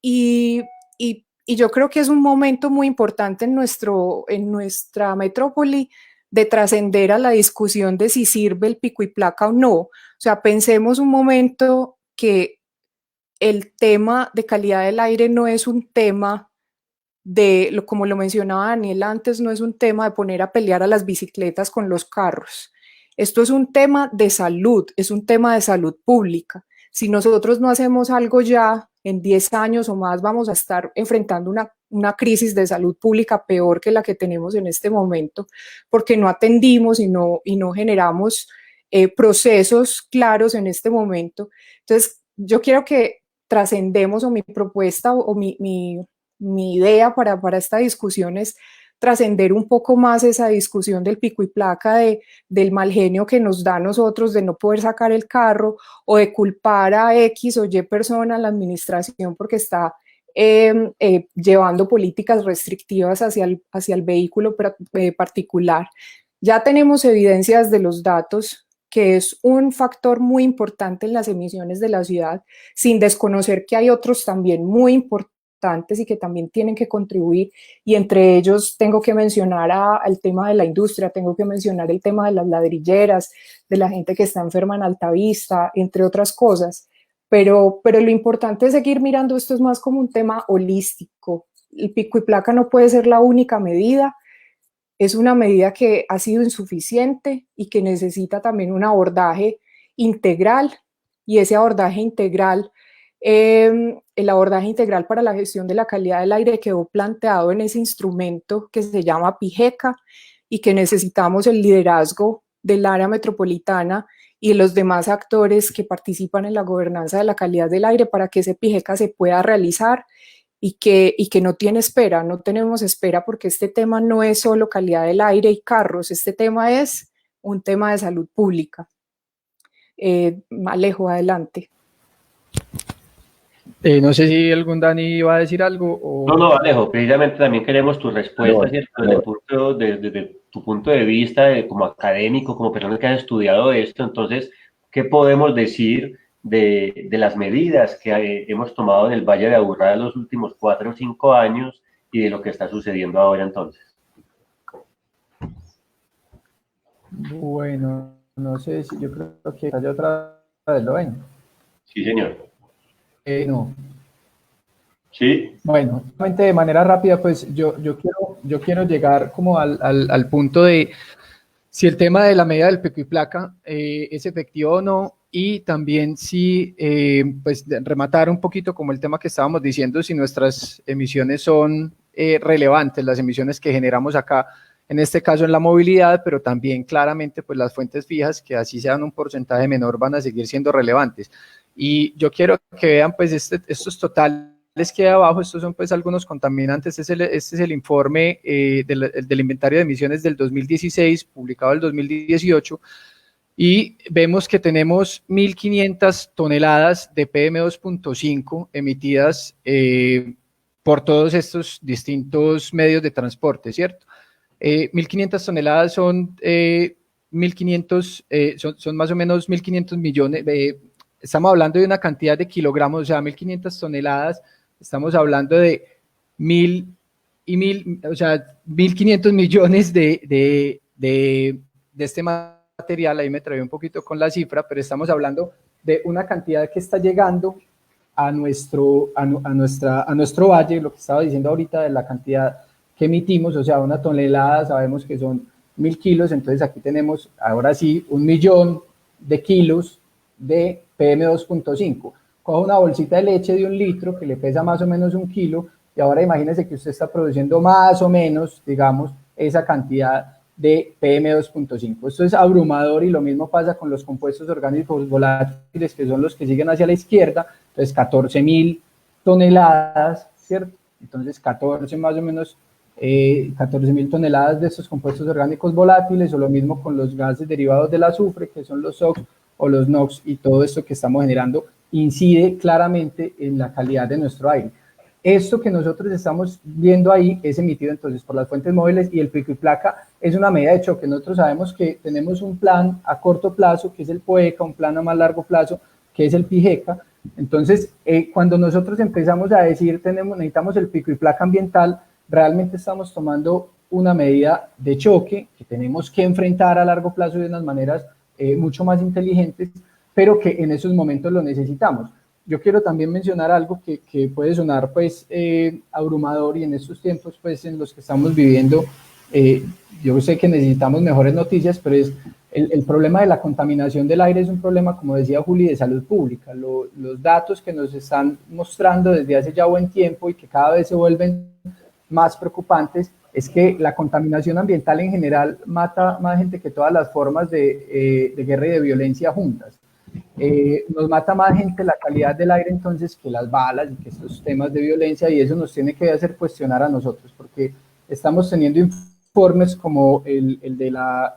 Y, y yo creo que es un momento muy importante en nuestra metrópoli de trascender a la discusión de si sirve el pico y placa o no. O sea, pensemos un momento que el tema de calidad del aire no es un tema como lo mencionaba Daniel antes, no es un tema de poner a pelear a las bicicletas con los carros. Esto es un tema de salud, es un tema de salud pública. Si nosotros no hacemos algo ya, en 10 años o más vamos a estar enfrentando una crisis de salud pública peor que la que tenemos en este momento, porque no atendimos y no generamos procesos claros en este momento. Entonces, yo quiero que trascendemos, o mi propuesta o mi idea para esta discusión es trascender un poco más esa discusión del pico y placa, del mal genio que nos da a nosotros de no poder sacar el carro o de culpar a X o Y persona en la administración porque está llevando políticas restrictivas hacia el vehículo particular. Ya tenemos evidencias de los datos que es un factor muy importante en las emisiones de la ciudad, sin desconocer que hay otros también muy importantes y que también tienen que contribuir, y entre ellos tengo que mencionar al tema de la industria, tengo que mencionar el tema de las ladrilleras, de la gente que está enferma en Altavista, entre otras cosas, pero lo importante es seguir mirando esto es más como un tema holístico. El pico y placa no puede ser la única medida, es una medida que ha sido insuficiente y que necesita también un abordaje integral, y ese abordaje integral el abordaje integral para la gestión de la calidad del aire quedó planteado en ese instrumento que se llama PIGECA y que necesitamos el liderazgo del área metropolitana y de los demás actores que participan en la gobernanza de la calidad del aire para que ese PIGECA se pueda realizar y que no tiene espera, no tenemos espera, porque este tema no es solo calidad del aire y carros, este tema es un tema de salud pública. Alejo, adelante. No sé si algún Dani iba a decir algo. O... No, Alejo, precisamente también queremos tu respuesta, ¿cierto? Desde tu punto de vista, como académico, como persona que has estudiado esto. Entonces, ¿qué podemos decir de las medidas que hemos tomado en el Valle de Aburrá en los últimos 4 o 5 años y de lo que está sucediendo ahora entonces? Bueno, no sé si yo creo que hay otra vez, ¿lo ven? Sí, señor. No. Sí. Bueno, de manera rápida, pues yo quiero llegar como al punto de si el tema de la medida del pico y placa es efectivo o no, y también si, pues, rematar un poquito como el tema que estábamos diciendo, si nuestras emisiones son relevantes, las emisiones que generamos acá, en este caso en la movilidad, pero también claramente pues las fuentes fijas, que así sean un porcentaje menor, van a seguir siendo relevantes. Y yo quiero que vean pues estos totales que hay abajo, estos son pues algunos contaminantes. Este es el informe del inventario de emisiones del 2016, publicado el 2018, y vemos que tenemos 1.500 toneladas de PM2.5 emitidas por todos estos distintos medios de transporte, ¿cierto? 1.500 toneladas son 1.500, son más o menos 1.500 millones, estamos hablando de una cantidad de kilogramos, o sea, 1.500 toneladas, estamos hablando de 1.500 millones de este material. Ahí me traí un poquito con la cifra, pero estamos hablando de una cantidad que está llegando a nuestro valle, lo que estaba diciendo ahorita de la cantidad que emitimos, o sea, una tonelada sabemos que son 1.000 kilos, entonces aquí tenemos ahora sí 1 millón de kilos de PM2.5. coja una bolsita de leche de 1 litro que le pesa más o menos 1 kilo, y ahora imagínese que usted está produciendo más o menos, digamos, esa cantidad de PM2.5. Esto es abrumador, y lo mismo pasa con los compuestos orgánicos volátiles, que son los que siguen hacia la izquierda. Entonces 14.000 toneladas, ¿cierto? Entonces 14 más o menos, 14.000 toneladas de estos compuestos orgánicos volátiles, o lo mismo con los gases derivados del azufre, que son los SOx o los NOx, y todo esto que estamos generando incide claramente en la calidad de nuestro aire. Esto que nosotros estamos viendo ahí es emitido entonces por las fuentes móviles, y el pico y placa es una medida de choque. Nosotros sabemos que tenemos un plan a corto plazo, que es el POECA, un plan a más largo plazo, que es el PIGECA. Entonces, cuando nosotros empezamos a decir necesitamos el pico y placa ambiental, realmente estamos tomando una medida de choque que tenemos que enfrentar a largo plazo de unas maneras mucho más inteligentes, pero que en esos momentos lo necesitamos. Yo quiero también mencionar algo que puede sonar pues abrumador, y en estos tiempos pues en los que estamos viviendo, yo sé que necesitamos mejores noticias, pero es el problema de la contaminación del aire. Es un problema, como decía Juli, de salud pública. Los datos que nos están mostrando desde hace ya buen tiempo, y que cada vez se vuelven más preocupantes, es que la contaminación ambiental en general mata más gente que todas las formas de guerra y de violencia juntas. Nos mata más gente la calidad del aire entonces que las balas y que estos temas de violencia, y eso nos tiene que hacer cuestionar a nosotros, porque estamos teniendo informes como el de la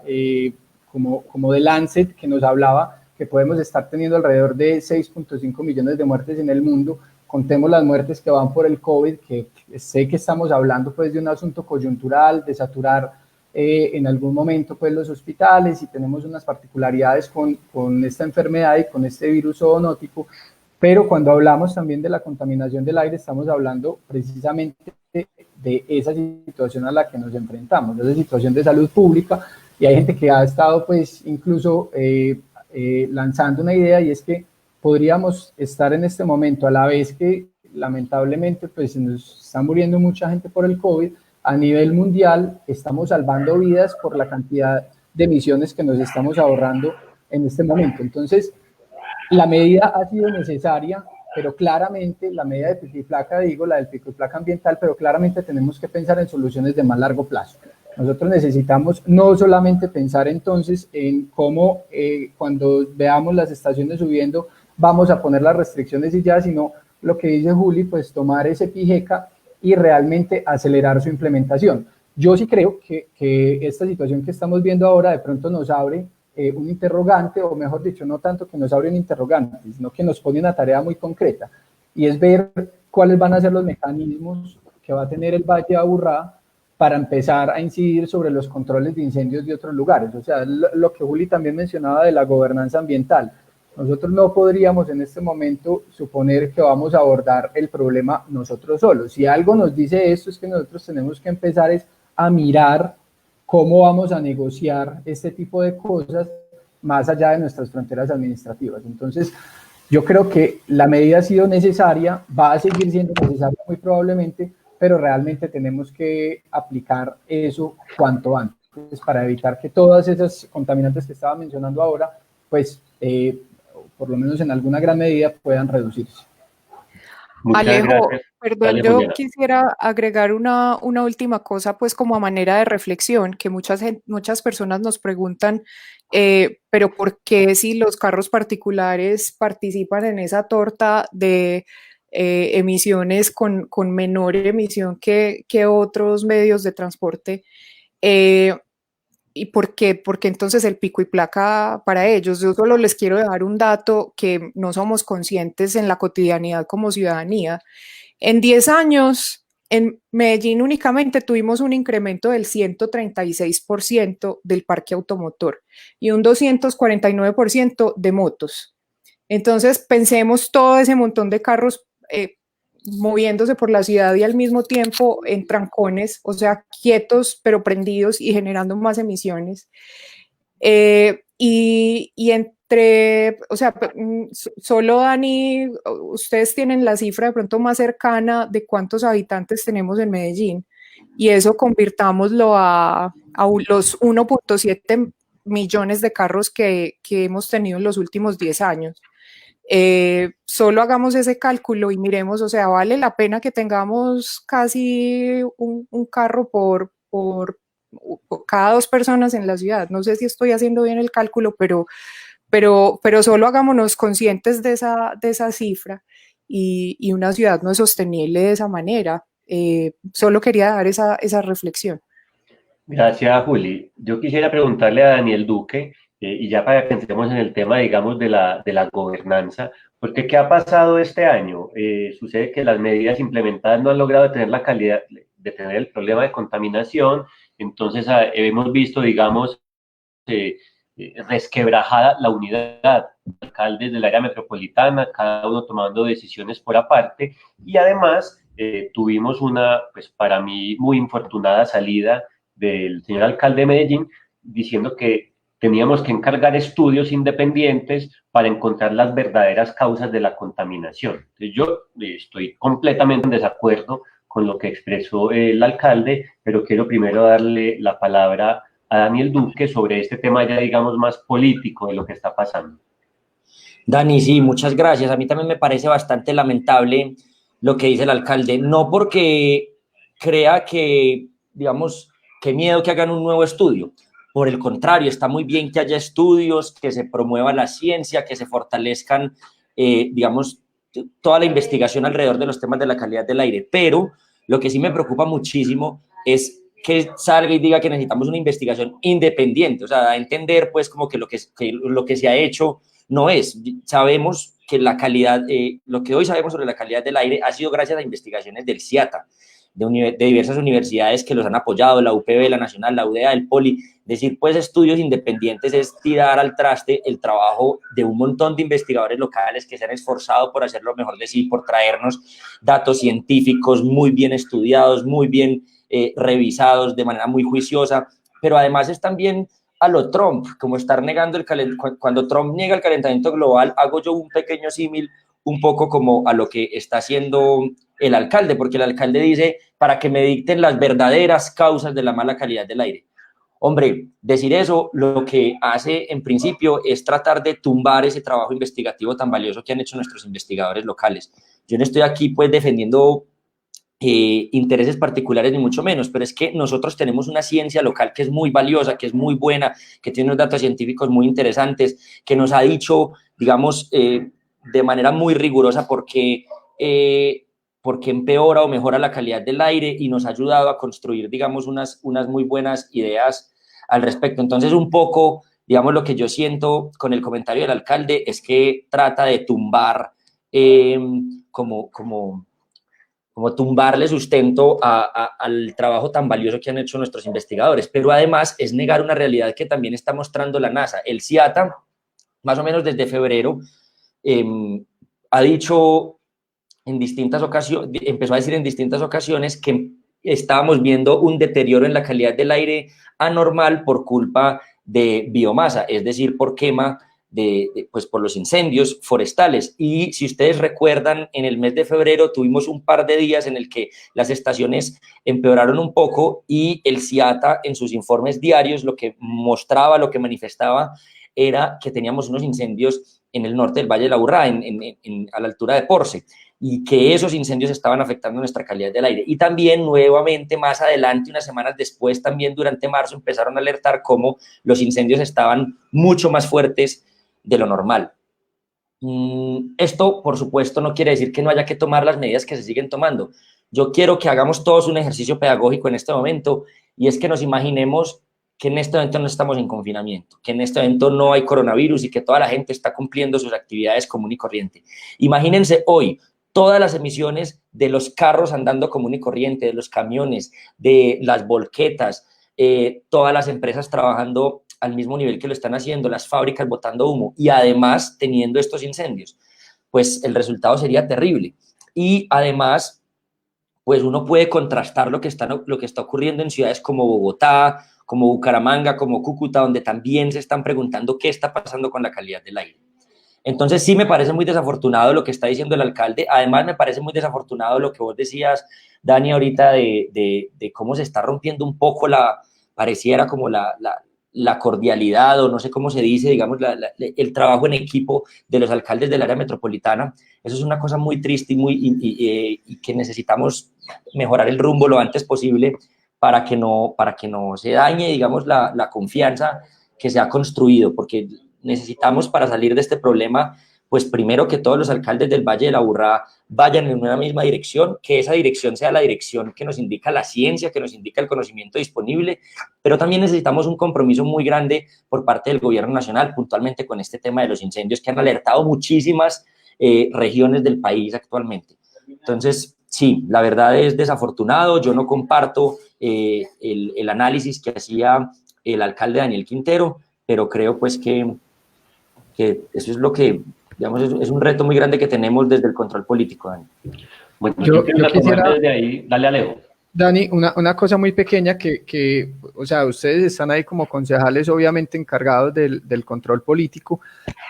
como de Lancet, que nos hablaba que podemos estar teniendo alrededor de 6.5 millones de muertes en el mundo. Contemos las muertes que van por el COVID, que sé que estamos hablando pues de un asunto coyuntural, de saturar en algún momento pues los hospitales, y tenemos unas particularidades con esta enfermedad y con este virus zoonótico, pero cuando hablamos también de la contaminación del aire, estamos hablando precisamente de esa situación a la que nos enfrentamos, esa situación de salud pública. Y hay gente que ha estado pues incluso lanzando una idea, y es que podríamos estar en este momento, a la vez que lamentablemente pues nos está muriendo mucha gente por el COVID, a nivel mundial estamos salvando vidas por la cantidad de emisiones que nos estamos ahorrando en este momento. Entonces, la medida ha sido necesaria, pero claramente la medida de pico y placa, digo, la del pico y placa ambiental, pero claramente tenemos que pensar en soluciones de más largo plazo. Nosotros necesitamos no solamente pensar entonces en cómo cuando veamos las estaciones subiendo vamos a poner las restricciones y ya, sino lo que dice Juli, pues tomar ese PIGECA y realmente acelerar su implementación. Yo sí creo que esta situación que estamos viendo ahora de pronto nos abre un interrogante, o mejor dicho, no tanto que nos abre un interrogante, sino que nos pone una tarea muy concreta, y es ver cuáles van a ser los mecanismos que va a tener el Valle de Aburrá para empezar a incidir sobre los controles de incendios de otros lugares. O sea, lo que Juli también mencionaba de la gobernanza ambiental. Nosotros no podríamos en este momento suponer que vamos a abordar el problema nosotros solos. Si algo nos dice esto, es que nosotros tenemos que empezar a mirar cómo vamos a negociar este tipo de cosas más allá de nuestras fronteras administrativas. Entonces, yo creo que la medida ha sido necesaria, va a seguir siendo necesaria muy probablemente, pero realmente tenemos que aplicar eso cuanto antes para evitar que todas esas contaminantes que estaba mencionando ahora, pues, por lo menos en alguna gran medida, puedan reducirse. Muchas Alejo, gracias. perdón, Dale, yo Juliana. quisiera agregar una última cosa, pues como a manera de reflexión, que muchas personas nos preguntan, pero ¿por qué si los carros particulares participan en esa torta de emisiones con menor emisión que otros medios de transporte? ¿Y por qué? Porque entonces el pico y placa para ellos. Yo solo les quiero dejar un dato que no somos conscientes en la cotidianidad como ciudadanía. En 10 años, en Medellín únicamente tuvimos un incremento del 136% del parque automotor y un 249% de motos. Entonces, pensemos todo ese montón de carros moviéndose por la ciudad y al mismo tiempo en trancones, o sea, quietos pero prendidos y generando más emisiones. Y entre, o sea, solo Dani, ustedes tienen la cifra de pronto más cercana de cuántos habitantes tenemos en Medellín, y eso convirtámoslo a los 1.7 millones de carros que hemos tenido en los últimos 10 años. Solo hagamos ese cálculo y miremos, o sea, vale la pena que tengamos casi un carro por cada 2 personas en la ciudad. No sé si estoy haciendo bien el cálculo, pero solo hagámonos conscientes de esa cifra, y una ciudad no es sostenible de esa manera. Solo quería dar esa reflexión. Gracias, Juli. Yo quisiera preguntarle a Daniel Duque, y ya para que entremos en el tema, digamos, de la gobernanza, porque ¿qué ha pasado este año? Sucede que las medidas implementadas no han logrado tener la calidad, detener el problema de contaminación. Entonces hemos visto, digamos, resquebrajada la unidad, alcaldes del área metropolitana, cada uno tomando decisiones por aparte, y además tuvimos una, pues para mí, muy infortunada salida del señor alcalde de Medellín, diciendo que teníamos que encargar estudios independientes para encontrar las verdaderas causas de la contaminación. Entonces, yo estoy completamente en desacuerdo con lo que expresó el alcalde, pero quiero primero darle la palabra a Daniel Duque sobre este tema ya, digamos, más político de lo que está pasando. Dani, sí, muchas gracias. A mí también me parece bastante lamentable lo que dice el alcalde, no porque crea que, digamos, qué miedo que hagan un nuevo estudio. Por el contrario, está muy bien que haya estudios, que se promueva la ciencia, que se fortalezcan, digamos, toda la investigación alrededor de los temas de la calidad del aire. Pero lo que sí me preocupa muchísimo es que salga y diga que necesitamos una investigación independiente, o sea, a entender pues como que lo que se ha hecho no es. Sabemos que la calidad, lo que hoy sabemos sobre la calidad del aire ha sido gracias a investigaciones del CIATA, de diversas universidades que los han apoyado, la UPB, la Nacional, la UDEA, el Poli. Decir pues estudios independientes es tirar al traste el trabajo de un montón de investigadores locales que se han esforzado por hacer lo mejor de sí, por traernos datos científicos muy bien estudiados, muy bien revisados de manera muy juiciosa, pero además es también a lo Trump, como estar negando cuando Trump niega el calentamiento global, hago yo un pequeño símil un poco como a lo que está haciendo el alcalde, porque el alcalde dice, para que me dicten las verdaderas causas de la mala calidad del aire. Hombre, decir eso lo que hace en principio es tratar de tumbar ese trabajo investigativo tan valioso que han hecho nuestros investigadores locales. Yo no estoy aquí pues defendiendo intereses particulares ni mucho menos, pero es que nosotros tenemos una ciencia local que es muy valiosa, que es muy buena, que tiene unos datos científicos muy interesantes, que nos ha dicho, digamos, de manera muy rigurosa porque empeora o mejora la calidad del aire, y nos ha ayudado a construir, digamos, unas muy buenas ideas al respecto. Entonces, un poco, digamos, lo que yo siento con el comentario del alcalde es que trata de tumbar como tumbarle sustento al trabajo tan valioso que han hecho nuestros investigadores, pero además es negar una realidad que también está mostrando la NASA. El CIATA, más o menos desde febrero, ha dicho en distintas ocasiones, empezó a decir en distintas ocasiones que estábamos viendo un deterioro en la calidad del aire anormal por culpa de biomasa, es decir, por quema pues por los incendios forestales. Y si ustedes recuerdan, en el mes de febrero tuvimos un par de días en el que las estaciones empeoraron un poco, y el CIATA en sus informes diarios lo que mostraba, lo que manifestaba era que teníamos unos incendios en el norte del Valle de la Aburrá, a la altura de Porce, y que esos incendios estaban afectando nuestra calidad del aire. Y también nuevamente más adelante, unas semanas después, también durante marzo, empezaron a alertar cómo los incendios estaban mucho más fuertes de lo normal. Esto, por supuesto, no quiere decir que no haya que tomar las medidas que se siguen tomando. Yo quiero que hagamos todos un ejercicio pedagógico en este momento, y es que nos imaginemos que en este momento no estamos en confinamiento, que en este momento no hay coronavirus y que toda la gente está cumpliendo sus actividades común y corriente. Imagínense hoy todas las emisiones de los carros andando común y corriente, de los camiones, de las volquetas, todas las empresas trabajando al mismo nivel que lo están haciendo, las fábricas botando humo y además teniendo estos incendios, pues el resultado sería terrible. Y además, pues uno puede contrastar lo que está ocurriendo en ciudades como Bogotá, como Bucaramanga, como Cúcuta, donde también se están preguntando qué está pasando con la calidad del aire. Entonces sí me parece muy desafortunado lo que está diciendo el alcalde. Además me parece muy desafortunado lo que vos decías, Dani, ahorita de cómo se está rompiendo un poco pareciera como la la cordialidad, o no sé cómo se dice, digamos, el trabajo en equipo de los alcaldes del área metropolitana. Eso es una cosa muy triste y que necesitamos mejorar el rumbo lo antes posible para que no se dañe, digamos, la confianza que se ha construido, porque necesitamos, para salir de este problema, pues primero que todos los alcaldes del Valle de la Aburrá vayan en una misma dirección, que esa dirección sea la dirección que nos indica la ciencia, que nos indica el conocimiento disponible, pero también necesitamos un compromiso muy grande por parte del gobierno nacional, puntualmente con este tema de los incendios que han alertado muchísimas regiones del país actualmente. Entonces, sí, la verdad es desafortunado, yo no comparto el análisis que hacía el alcalde Daniel Quintero, pero creo pues que eso es lo que, digamos, es un reto muy grande que tenemos desde el control político, Dani. Bueno, yo quisiera desde ahí, dale Alejo. Dani, una cosa muy pequeña o sea, ustedes están ahí como concejales obviamente encargados del control político,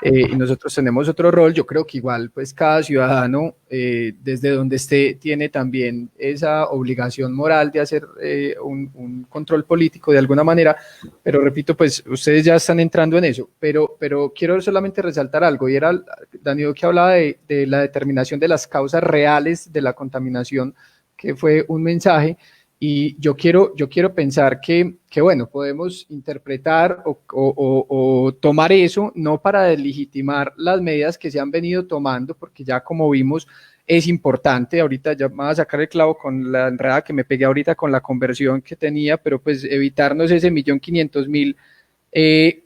y nosotros tenemos otro rol. Yo creo que igual pues cada ciudadano desde donde esté tiene también esa obligación moral de hacer un control político de alguna manera, pero repito, pues ustedes ya están entrando en eso, pero quiero solamente resaltar algo, y era Daniel que hablaba de la determinación de las causas reales de la contaminación, que fue un mensaje, y yo quiero pensar que bueno, podemos interpretar o tomar eso, no para deslegitimar las medidas que se han venido tomando, porque ya como vimos es importante. Ahorita ya me voy a sacar el clavo con la enredada que me pegué ahorita con la conversión que tenía, pero pues evitarnos ese 1.500.000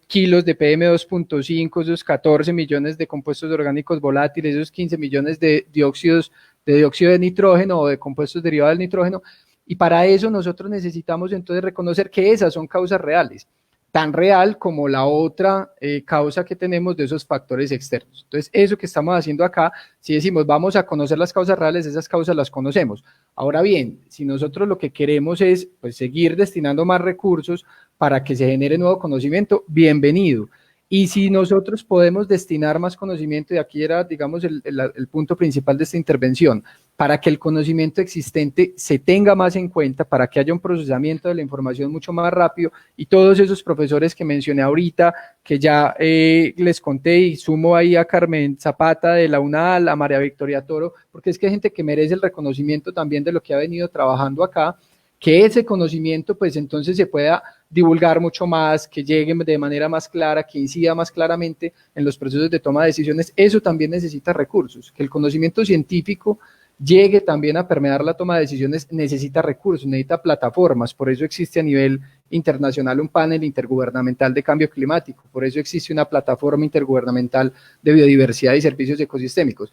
kilos de PM2.5, esos 14 millones de compuestos orgánicos volátiles, esos 15 millones de dióxido de nitrógeno o de compuestos derivados del nitrógeno, y para eso nosotros necesitamos entonces reconocer que esas son causas reales, tan real como la otra causa que tenemos de esos factores externos. Entonces, eso que estamos haciendo acá, si decimos vamos a conocer las causas reales, esas causas las conocemos. Ahora bien, si nosotros lo que queremos es pues, seguir destinando más recursos para que se genere nuevo conocimiento, bienvenido. Y si nosotros podemos destinar más conocimiento, y aquí era, digamos, el punto principal de esta intervención, para que el conocimiento existente se tenga más en cuenta, para que haya un procesamiento de la información mucho más rápido, y todos esos profesores que mencioné ahorita, que ya les conté, y sumo ahí a Carmen Zapata de la UNAL, a María Victoria Toro, porque es que hay gente que merece el reconocimiento también de lo que ha venido trabajando acá, que ese conocimiento pues entonces se pueda divulgar mucho más, que llegue de manera más clara, que incida más claramente en los procesos de toma de decisiones. Eso también necesita recursos, que el conocimiento científico llegue también a permear la toma de decisiones, necesita recursos, necesita plataformas. Por eso existe a nivel internacional un panel intergubernamental de cambio climático, por eso existe una plataforma intergubernamental de biodiversidad y servicios ecosistémicos.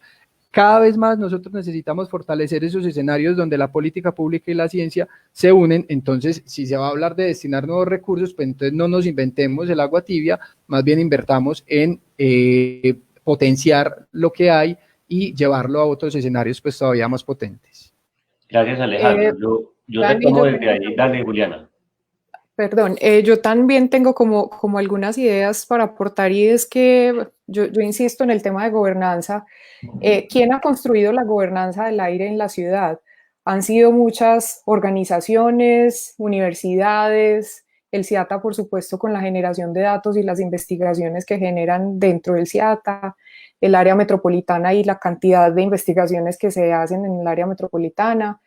Cada vez más nosotros necesitamos fortalecer esos escenarios donde la política pública y la ciencia se unen. Entonces, si se va a hablar de destinar nuevos recursos, pues entonces no nos inventemos el agua tibia, más bien invertamos en potenciar lo que hay y llevarlo a otros escenarios pues todavía más potentes. Gracias, Alejandro. Yo Dani, retomo desde ahí. Dale, Juliana. Perdón, yo también tengo como algunas ideas para aportar, y es que yo insisto en el tema de gobernanza. ¿Quién ha construido la gobernanza del aire en la ciudad? Han sido muchas organizaciones, universidades, el CIATA, por supuesto, con la generación de datos y las investigaciones que generan dentro del CIATA, el área metropolitana y la cantidad de investigaciones que se hacen en el área metropolitana.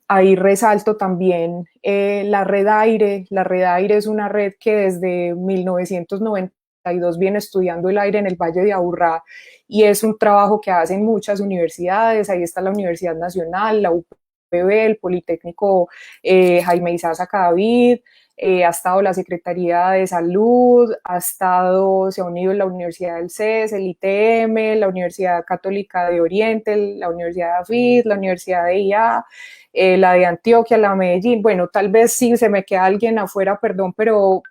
Ahí resalto también la red aire. La red aire es una red que desde 1992 viene estudiando el aire en el Valle de Aburrá, y es un trabajo que hacen muchas universidades. Ahí está la Universidad Nacional, la UPB, el Politécnico Jaime Isaza Cadavid, ha estado la Secretaría de Salud, se ha unido la Universidad del CES, el ITM, la Universidad Católica de Oriente, la Universidad de AFID, la Universidad de IA, la de Antioquia, la de Medellín. Bueno, tal vez sí se me queda alguien afuera, perdón, pero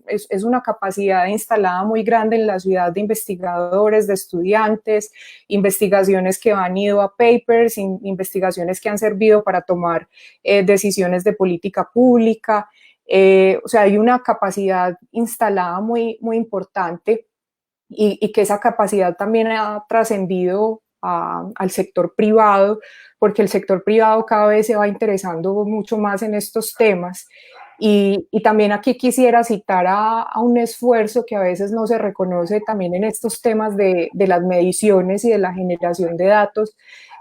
es una capacidad instalada muy grande en la ciudad de investigadores, de estudiantes, investigaciones que han ido a papers, investigaciones que han servido para tomar decisiones de política pública. O sea, hay una capacidad instalada muy, muy importante, y que esa capacidad también ha trascendido al sector privado, porque el sector privado cada vez se va interesando mucho más en estos temas. Y también aquí quisiera citar a un esfuerzo que a veces no se reconoce también en estos temas de las mediciones y de la generación de datos,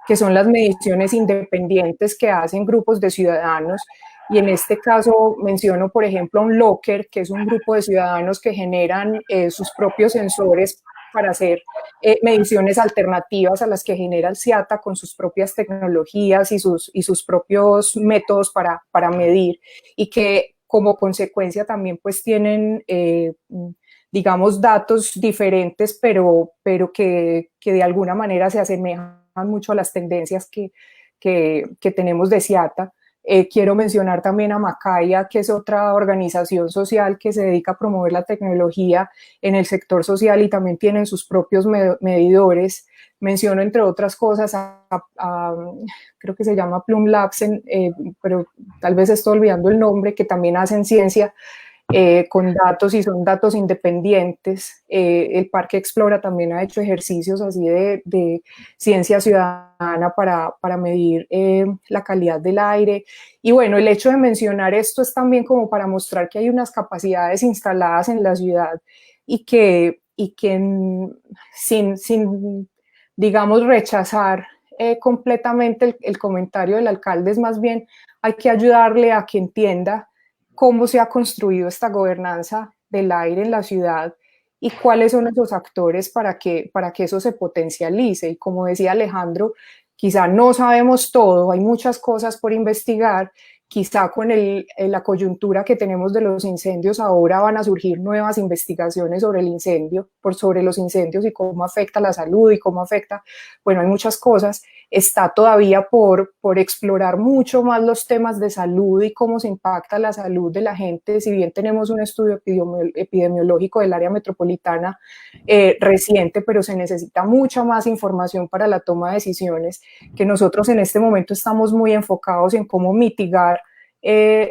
que son las mediciones independientes que hacen grupos de ciudadanos. Y en este caso menciono, por ejemplo, a un Locker, que es un grupo de ciudadanos que generan sus propios sensores para hacer mediciones alternativas a las que genera el CIATA con sus propias tecnologías y sus propios métodos para medir, y que como consecuencia también pues tienen, digamos, datos diferentes, pero que de alguna manera se asemejan mucho a las tendencias que tenemos de CIATA. Quiero mencionar también a Macaya, que es otra organización social que se dedica a promover la tecnología en el sector social y también tienen sus propios medidores. Menciono, entre otras cosas, creo que se llama Plum Labs, pero tal vez estoy olvidando el nombre, que también hacen ciencia con datos y son datos independientes. El Parque Explora también ha hecho ejercicios así de ciencia ciudadana para medir la calidad del aire. Y bueno, el hecho de mencionar esto es también como para mostrar que hay unas capacidades instaladas en la ciudad y que sin digamos, rechazar completamente el comentario del alcalde, es más bien hay que ayudarle a que entienda cómo se ha construido esta gobernanza del aire en la ciudad y cuáles son esos actores para que eso se potencialice. Y como decía Alejandro, quizá no sabemos todo, hay muchas cosas por investigar, quizá con la coyuntura que tenemos de los incendios ahora van a surgir nuevas investigaciones sobre el incendio, sobre los incendios y cómo afecta la salud y cómo afecta, bueno, hay muchas cosas. Está todavía por explorar mucho más los temas de salud y cómo se impacta la salud de la gente. Si bien tenemos un estudio epidemiológico del área metropolitana reciente, pero se necesita mucha más información para la toma de decisiones, que nosotros en este momento estamos muy enfocados en cómo mitigar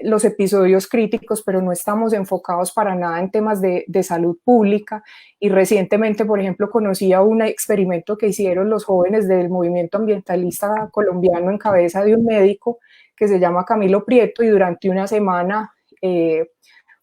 los episodios críticos, pero no estamos enfocados para nada en temas de salud pública. Y recientemente, por ejemplo, conocí a un experimento que hicieron los jóvenes del movimiento ambientalista colombiano en cabeza de un médico que se llama Camilo Prieto, y durante una semana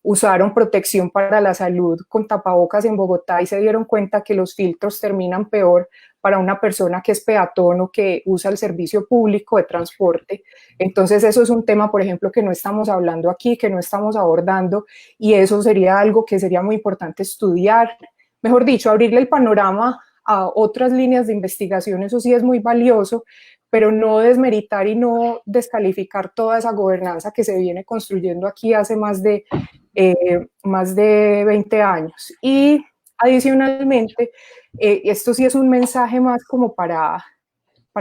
usaron protección para la salud con tapabocas en Bogotá y se dieron cuenta que los filtros terminan peor para una persona que es peatón o que usa el servicio público de transporte. Entonces eso es un tema, por ejemplo, que no estamos hablando aquí, que no estamos abordando, y eso sería algo que sería muy importante estudiar. Mejor dicho, abrirle el panorama a otras líneas de investigación, eso sí es muy valioso, pero no desmeritar y no descalificar toda esa gobernanza que se viene construyendo aquí hace más de 20 años. Y adicionalmente, esto sí es un mensaje más como para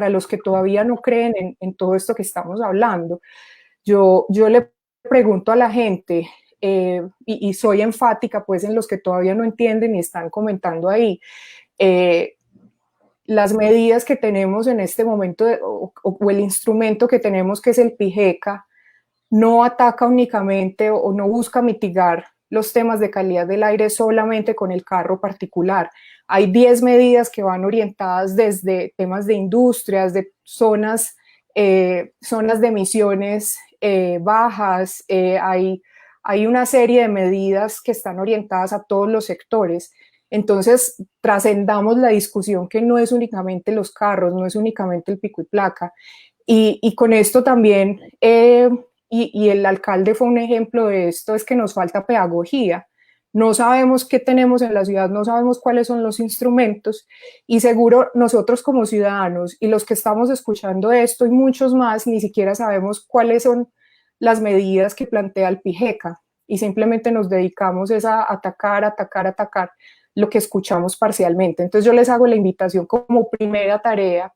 los que todavía no creen en todo esto que estamos hablando. Yo le pregunto a la gente, y soy enfática pues en los que todavía no entienden y están comentando ahí, las medidas que tenemos en este momento o el instrumento que tenemos, que es el PIGECA, no ataca únicamente o no busca mitigar los temas de calidad del aire solamente con el carro particular. Hay 10 medidas que van orientadas desde temas de industrias, de zonas de emisiones bajas. Hay una serie de medidas que están orientadas a todos los sectores. Entonces, trascendamos la discusión que no es únicamente los carros, no es únicamente el pico y placa. Y con esto también, y el alcalde fue un ejemplo de esto, es que nos falta pedagogía. No sabemos qué tenemos en la ciudad, no sabemos cuáles son los instrumentos, y seguro nosotros como ciudadanos y los que estamos escuchando esto y muchos más, ni siquiera sabemos cuáles son las medidas que plantea el PIGECA, y simplemente nos dedicamos a atacar lo que escuchamos parcialmente. Entonces yo les hago la invitación como primera tarea,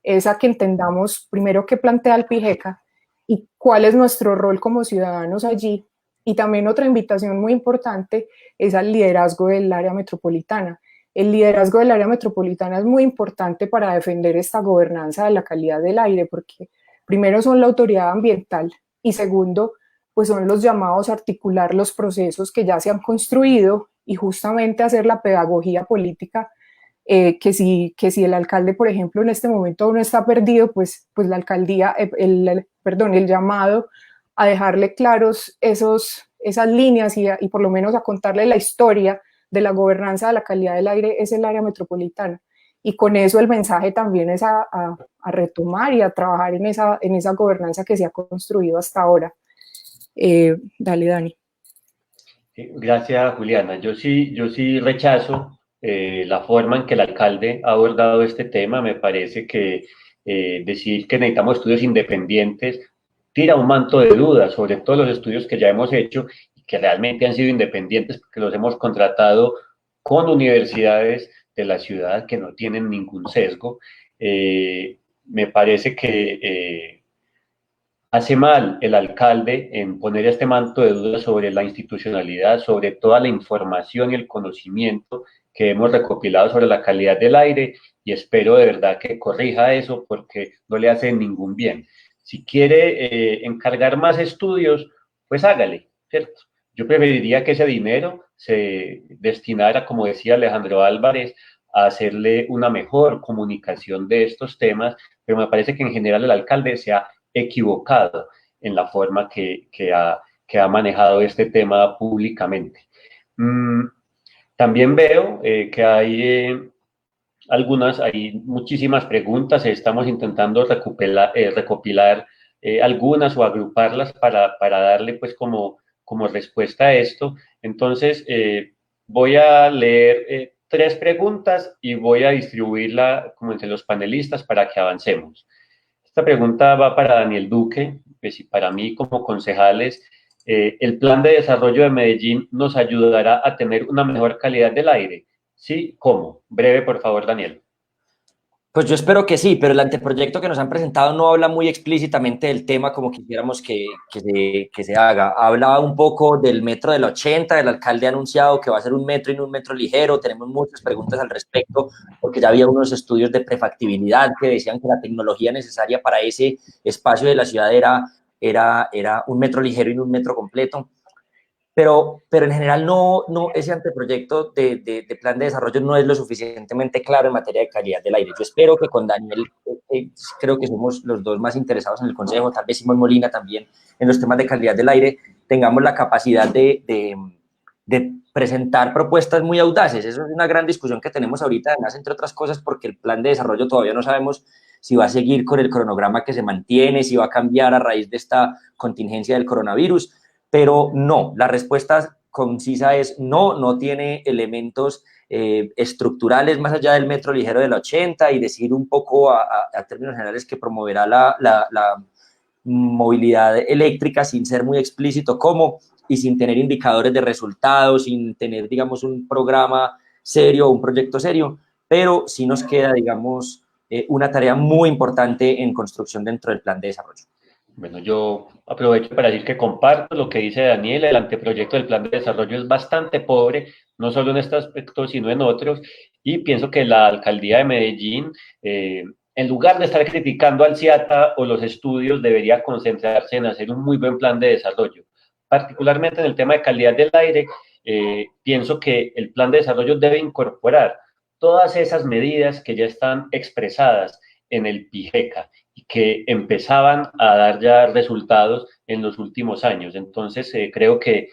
es a que entendamos primero qué plantea el PIGECA y cuál es nuestro rol como ciudadanos allí. Y también otra invitación muy importante es al liderazgo del área metropolitana. El liderazgo del área metropolitana es muy importante para defender esta gobernanza de la calidad del aire, porque primero son la autoridad ambiental y segundo, pues son los llamados a articular los procesos que ya se han construido y justamente hacer la pedagogía política, que si el alcalde, por ejemplo, en este momento no está perdido, pues la alcaldía, el llamado a dejarle claros esas líneas y por lo menos a contarle la historia de la gobernanza de la calidad del aire es el área metropolitana. Y con eso el mensaje también es a retomar y a trabajar en esa gobernanza que se ha construido hasta ahora. Dale, Dani. Gracias, Juliana. Yo sí rechazo la forma en que el alcalde ha abordado este tema. Me parece que decir que necesitamos estudios independientes tira un manto de dudas sobre todos los estudios que ya hemos hecho y que realmente han sido independientes porque los hemos contratado con universidades de la ciudad que no tienen ningún sesgo. Me parece que hace mal el alcalde en poner este manto de dudas sobre la institucionalidad, sobre toda la información y el conocimiento que hemos recopilado sobre la calidad del aire, y espero de verdad que corrija eso porque no le hace ningún bien. Si quiere encargar más estudios, pues hágale, ¿cierto? Yo preferiría que ese dinero se destinara, como decía Alejandro Álvarez, a hacerle una mejor comunicación de estos temas, pero me parece que en general el alcalde se ha equivocado en la forma que ha manejado este tema públicamente. También veo que hay muchísimas preguntas, estamos intentando recopilar algunas o agruparlas para darle pues como respuesta a esto. Entonces, voy a leer 3 preguntas y voy a distribuirla como entre los panelistas para que avancemos. Esta pregunta va para Daniel Duque, pues, y para mí como concejales. ¿El plan de desarrollo de Medellín nos ayudará a tener una mejor calidad del aire? ¿Sí? ¿Cómo? Breve, por favor, Daniel. Pues yo espero que sí, pero el anteproyecto que nos han presentado no habla muy explícitamente del tema como quisiéramos que se haga. Habla un poco del metro del 80, el alcalde ha anunciado que va a ser un metro y no un metro ligero, tenemos muchas preguntas al respecto, porque ya había unos estudios de prefactibilidad que decían que la tecnología necesaria para ese espacio de la ciudad era un metro ligero y no un metro completo. Pero en general ese anteproyecto de plan de desarrollo no es lo suficientemente claro en materia de calidad del aire. Yo espero que con Daniel, creo que somos los dos más interesados en el Consejo, tal vez Simón Molina también, en los temas de calidad del aire, tengamos la capacidad de presentar propuestas muy audaces. Eso es una gran discusión que tenemos ahorita, además, entre otras cosas, porque el plan de desarrollo todavía no sabemos si va a seguir con el cronograma que se mantiene, si va a cambiar a raíz de esta contingencia del coronavirus. Pero no, la respuesta concisa es no tiene elementos estructurales más allá del metro ligero del 80 y decir un poco a términos generales que promoverá la movilidad eléctrica sin ser muy explícito cómo y sin tener indicadores de resultados, sin tener, digamos, un programa serio o un proyecto serio, pero sí nos queda, digamos, una tarea muy importante en construcción dentro del plan de desarrollo. Bueno, yo aprovecho para decir que comparto lo que dice Daniel. El anteproyecto del plan de desarrollo es bastante pobre, no solo en este aspecto, sino en otros, y pienso que la alcaldía de Medellín, en lugar de estar criticando al CIATA o los estudios, debería concentrarse en hacer un muy buen plan de desarrollo. Particularmente en el tema de calidad del aire, pienso que el plan de desarrollo debe incorporar todas esas medidas que ya están expresadas en el PIGECA y que empezaban a dar ya resultados en los últimos años. Entonces, creo que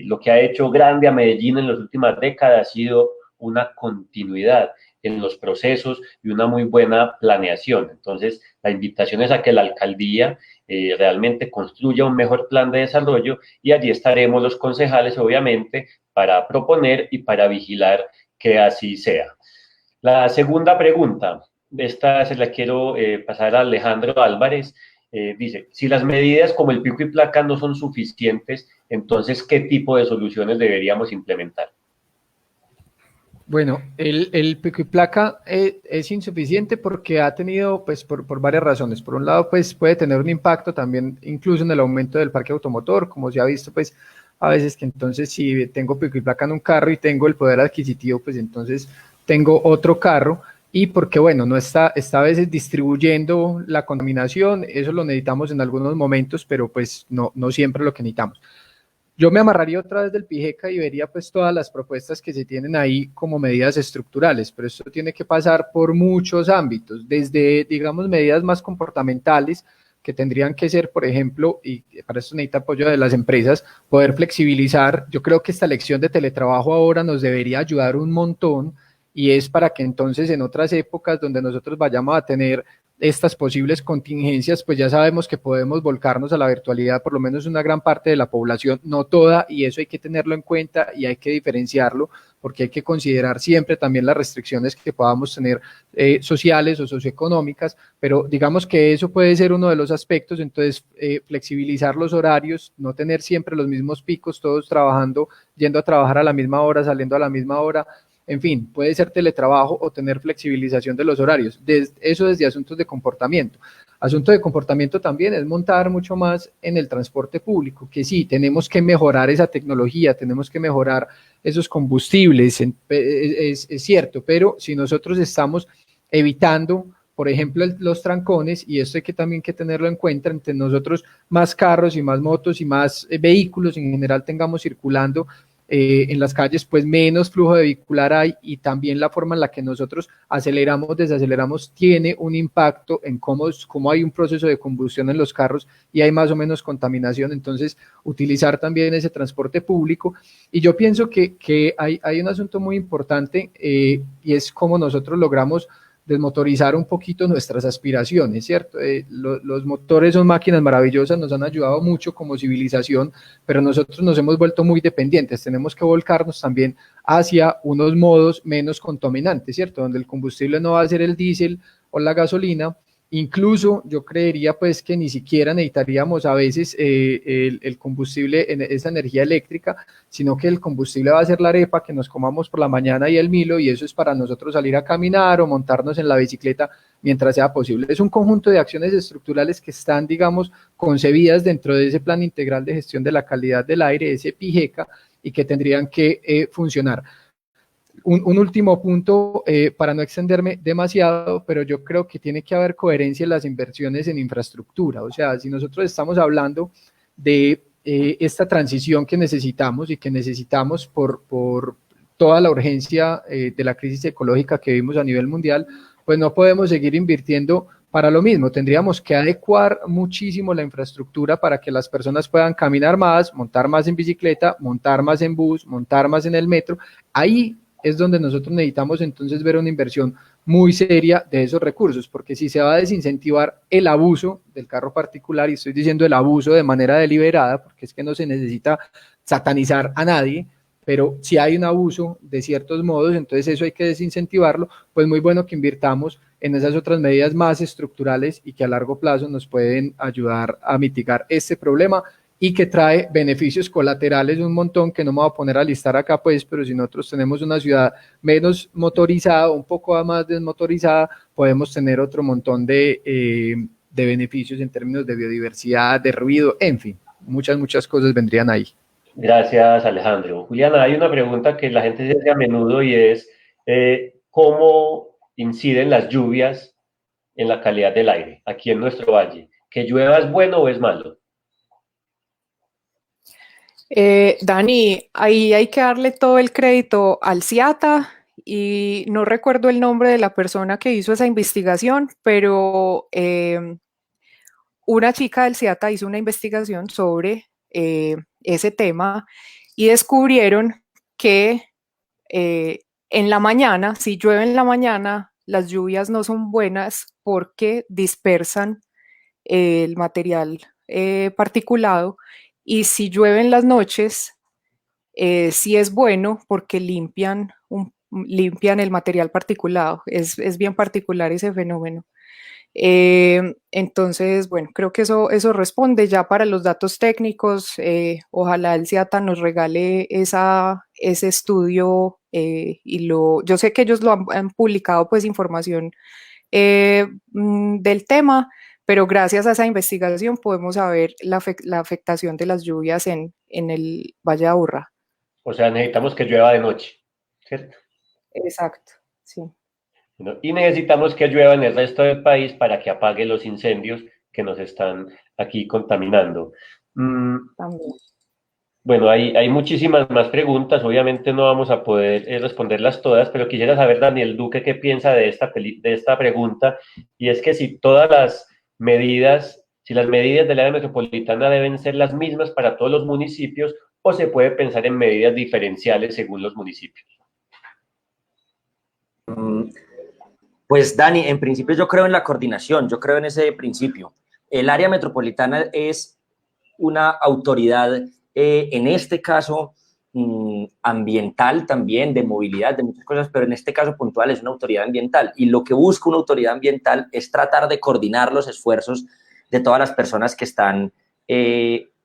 lo que ha hecho grande a Medellín en las últimas décadas ha sido una continuidad en los procesos y una muy buena planeación. Entonces, la invitación es a que la alcaldía realmente construya un mejor plan de desarrollo y allí estaremos los concejales, obviamente, para proponer y para vigilar que así sea. La segunda pregunta, esta se la quiero pasar a Alejandro Álvarez. Dice, si las medidas como el pico y placa no son suficientes, entonces, ¿qué tipo de soluciones deberíamos implementar? Bueno, el pico y placa es insuficiente porque ha tenido, pues, por varias razones. Por un lado, pues, puede tener un impacto también, incluso en el aumento del parque automotor, como se ha visto, pues, a veces que entonces si tengo pico y placa en un carro y tengo el poder adquisitivo, pues entonces tengo otro carro y porque, bueno, no está a veces distribuyendo la contaminación, eso lo necesitamos en algunos momentos, pero pues no siempre lo que necesitamos. Yo me amarraría otra vez del PIGECA y vería pues todas las propuestas que se tienen ahí como medidas estructurales, pero esto tiene que pasar por muchos ámbitos, desde, digamos, medidas más comportamentales, que tendrían que ser, por ejemplo, y para eso necesita apoyo de las empresas, poder flexibilizar. Yo creo que esta lección de teletrabajo ahora nos debería ayudar un montón, y es para que entonces en otras épocas donde nosotros vayamos a tener estas posibles contingencias, pues ya sabemos que podemos volcarnos a la virtualidad, por lo menos una gran parte de la población, no toda, y eso hay que tenerlo en cuenta y hay que diferenciarlo, porque hay que considerar siempre también las restricciones que podamos tener sociales o socioeconómicas, pero digamos que eso puede ser uno de los aspectos. Entonces flexibilizar los horarios, no tener siempre los mismos picos, todos trabajando, yendo a trabajar a la misma hora, saliendo a la misma hora. En fin, puede ser teletrabajo o tener flexibilización de los horarios, eso desde asuntos de comportamiento. Asunto de comportamiento también es montar mucho más en el transporte público, que sí, tenemos que mejorar esa tecnología, tenemos que mejorar esos combustibles, es cierto, pero si nosotros estamos evitando, por ejemplo, los trancones, y esto hay que también que tenerlo en cuenta, entre nosotros más carros y más motos y más vehículos en general tengamos circulando en las calles, pues menos flujo de vehicular hay, y también la forma en la que nosotros aceleramos, desaceleramos, tiene un impacto en cómo hay un proceso de combustión en los carros y hay más o menos contaminación. Entonces, utilizar también ese transporte público. Y yo pienso que hay un asunto muy importante y es cómo nosotros logramos desmotorizar un poquito nuestras aspiraciones, ¿cierto? Los motores son máquinas maravillosas, nos han ayudado mucho como civilización, pero nosotros nos hemos vuelto muy dependientes. Tenemos que volcarnos también hacia unos modos menos contaminantes, ¿cierto? Donde el combustible no va a ser el diésel o la gasolina. Incluso yo creería pues que ni siquiera necesitaríamos a veces el combustible, esa energía eléctrica, sino que el combustible va a ser la arepa que nos comamos por la mañana y el Milo, y eso es para nosotros salir a caminar o montarnos en la bicicleta mientras sea posible. Es un conjunto de acciones estructurales que están, digamos, concebidas dentro de ese Plan Integral de Gestión de la Calidad del Aire, ese PIGECA, y que tendrían que funcionar. Un último punto, para no extenderme demasiado, pero yo creo que tiene que haber coherencia en las inversiones en infraestructura. O sea, si nosotros estamos hablando de esta transición que necesitamos y que necesitamos por toda la urgencia de la crisis ecológica que vimos a nivel mundial, pues no podemos seguir invirtiendo para lo mismo. Tendríamos que adecuar muchísimo la infraestructura para que las personas puedan caminar más, montar más en bicicleta, montar más en bus, montar más en el metro. Ahí es donde nosotros necesitamos entonces ver una inversión muy seria de esos recursos, porque si se va a desincentivar el abuso del carro particular, y estoy diciendo el abuso de manera deliberada, porque es que no se necesita satanizar a nadie, pero si hay un abuso de ciertos modos, entonces eso hay que desincentivarlo. Pues muy bueno que invirtamos en esas otras medidas más estructurales y que a largo plazo nos pueden ayudar a mitigar este problema, y que trae beneficios colaterales un montón, que no me voy a poner a listar acá, pues, pero si nosotros tenemos una ciudad menos motorizada, un poco más desmotorizada, podemos tener otro montón de beneficios en términos de biodiversidad, de ruido, en fin, muchas cosas vendrían ahí. Gracias, Alejandro. Juliana, hay una pregunta que la gente se hace a menudo, y es ¿cómo inciden las lluvias en la calidad del aire aquí en nuestro valle? ¿Que llueva es bueno o es malo? Dani, ahí hay que darle todo el crédito al CIATA, y no recuerdo el nombre de la persona que hizo esa investigación, pero una chica del CIATA hizo una investigación sobre ese tema, y descubrieron que en la mañana, si llueve en la mañana, las lluvias no son buenas porque dispersan el material particulado, y si llueve en las noches, sí es bueno porque limpian el material particulado. Es bien particular ese fenómeno. Entonces, bueno, creo que eso responde. Ya para los datos técnicos, ojalá el CIATA nos regale ese estudio, yo sé que ellos lo han publicado, pues, información del tema, pero gracias a esa investigación podemos saber la afectación de las lluvias en el Valle de Aburrá. O sea, necesitamos que llueva de noche, ¿cierto? Exacto, sí. Y necesitamos que llueva en el resto del país para que apague los incendios que nos están aquí contaminando. También. Bueno, hay muchísimas más preguntas, obviamente no vamos a poder responderlas todas, pero quisiera saber, Daniel Duque, qué piensa de esta pregunta, y es que si todas las medidas si las medidas del área metropolitana deben ser las mismas para todos los municipios o se puede pensar en medidas diferenciales según los municipios. Pues Dani, en principio yo creo en la coordinación, yo creo en ese principio. El área metropolitana es una autoridad, en este caso, ambiental también, de movilidad, de muchas cosas, pero en este caso puntual es una autoridad ambiental. Y lo que busca una autoridad ambiental es tratar de coordinar los esfuerzos de todas las personas que están,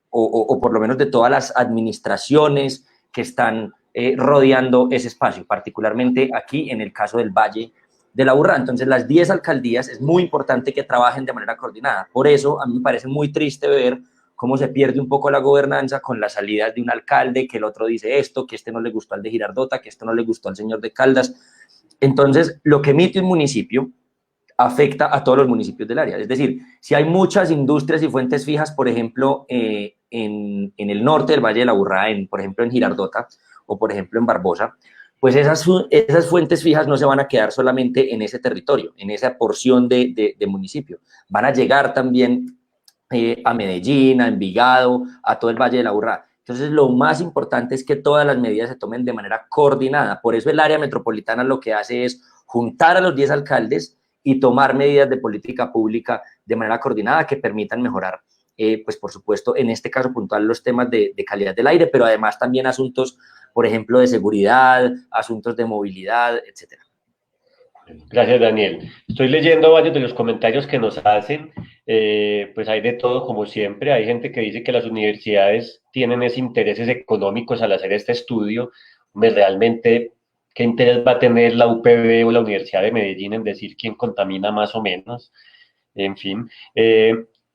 o por lo menos de todas las administraciones que están rodeando ese espacio, particularmente aquí en el caso del Valle de la Aburrá. Entonces, las 10 alcaldías es muy importante que trabajen de manera coordinada. Por eso, a mí me parece muy triste ver cómo se pierde un poco la gobernanza con las salidas de un alcalde, que el otro dice esto, que este no le gustó al de Girardota, que esto no le gustó al señor de Caldas. Entonces, lo que emite un municipio afecta a todos los municipios del área. Es decir, si hay muchas industrias y fuentes fijas, por ejemplo, en el norte del Valle de la Aburrá, por ejemplo, en Girardota o, por ejemplo, en Barbosa, pues esas fuentes fijas no se van a quedar solamente en ese territorio, en esa porción de municipio. Van a llegar también a Medellín, a Envigado, a todo el Valle de la Aburrá. Entonces, lo más importante es que todas las medidas se tomen de manera coordinada. Por eso el área metropolitana lo que hace es juntar a los 10 alcaldes y tomar medidas de política pública de manera coordinada que permitan mejorar, pues por supuesto, en este caso puntual, los temas de calidad del aire, pero además también asuntos, por ejemplo, de seguridad, asuntos de movilidad, etcétera. Gracias, Daniel. Estoy leyendo varios de los comentarios que nos hacen, pues hay de todo como siempre. Hay gente que dice que las universidades tienen esos intereses económicos al hacer este estudio. Realmente, ¿qué interés va a tener la UPB o la Universidad de Medellín en decir quién contamina más o menos? En fin,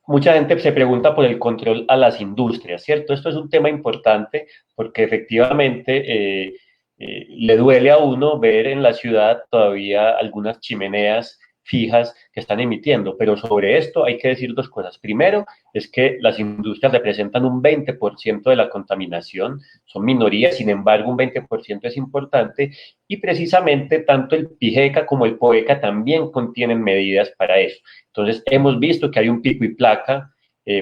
mucha gente se pregunta por el control a las industrias, ¿cierto? Esto es un tema importante porque efectivamente le duele a uno ver en la ciudad todavía algunas chimeneas fijas que están emitiendo, pero sobre esto hay que decir dos cosas. Primero, es que las industrias representan un 20% de la contaminación, son minorías, sin embargo, un 20% es importante y precisamente tanto el PIGECA como el POECA también contienen medidas para eso. Entonces, hemos visto que hay un pico y placa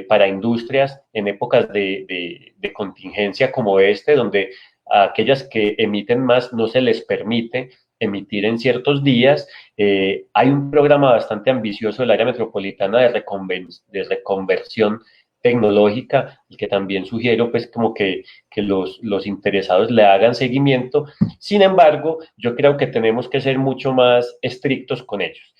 para industrias en épocas de contingencia como este, donde a aquellas que emiten más no se les permite emitir en ciertos días. Hay un programa bastante ambicioso del área metropolitana de reconversión tecnológica, el que también sugiero pues como que los interesados le hagan seguimiento. Sin embargo, yo creo que tenemos que ser mucho más estrictos con ellos.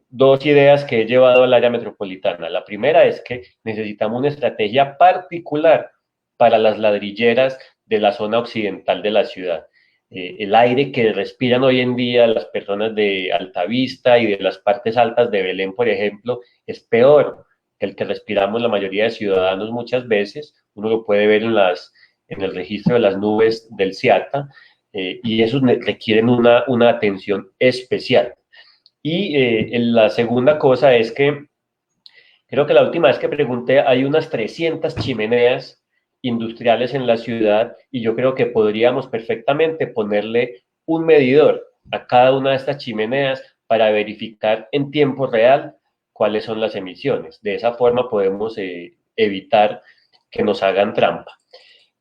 Dos ideas que he llevado al área metropolitana. La primera es que necesitamos una estrategia particular para las ladrilleras de la zona occidental de la ciudad. El aire que respiran hoy en día las personas de Altavista y de las partes altas de Belén, por ejemplo, es peor que el que respiramos la mayoría de ciudadanos muchas veces. Uno lo puede ver en el registro de las nubes del CIATA, y esos requieren una atención especial. Y la segunda cosa es que creo que la última vez que pregunté, hay unas 300 chimeneas industriales en la ciudad y yo creo que podríamos perfectamente ponerle un medidor a cada una de estas chimeneas para verificar en tiempo real cuáles son las emisiones. De esa forma podemos evitar que nos hagan trampa.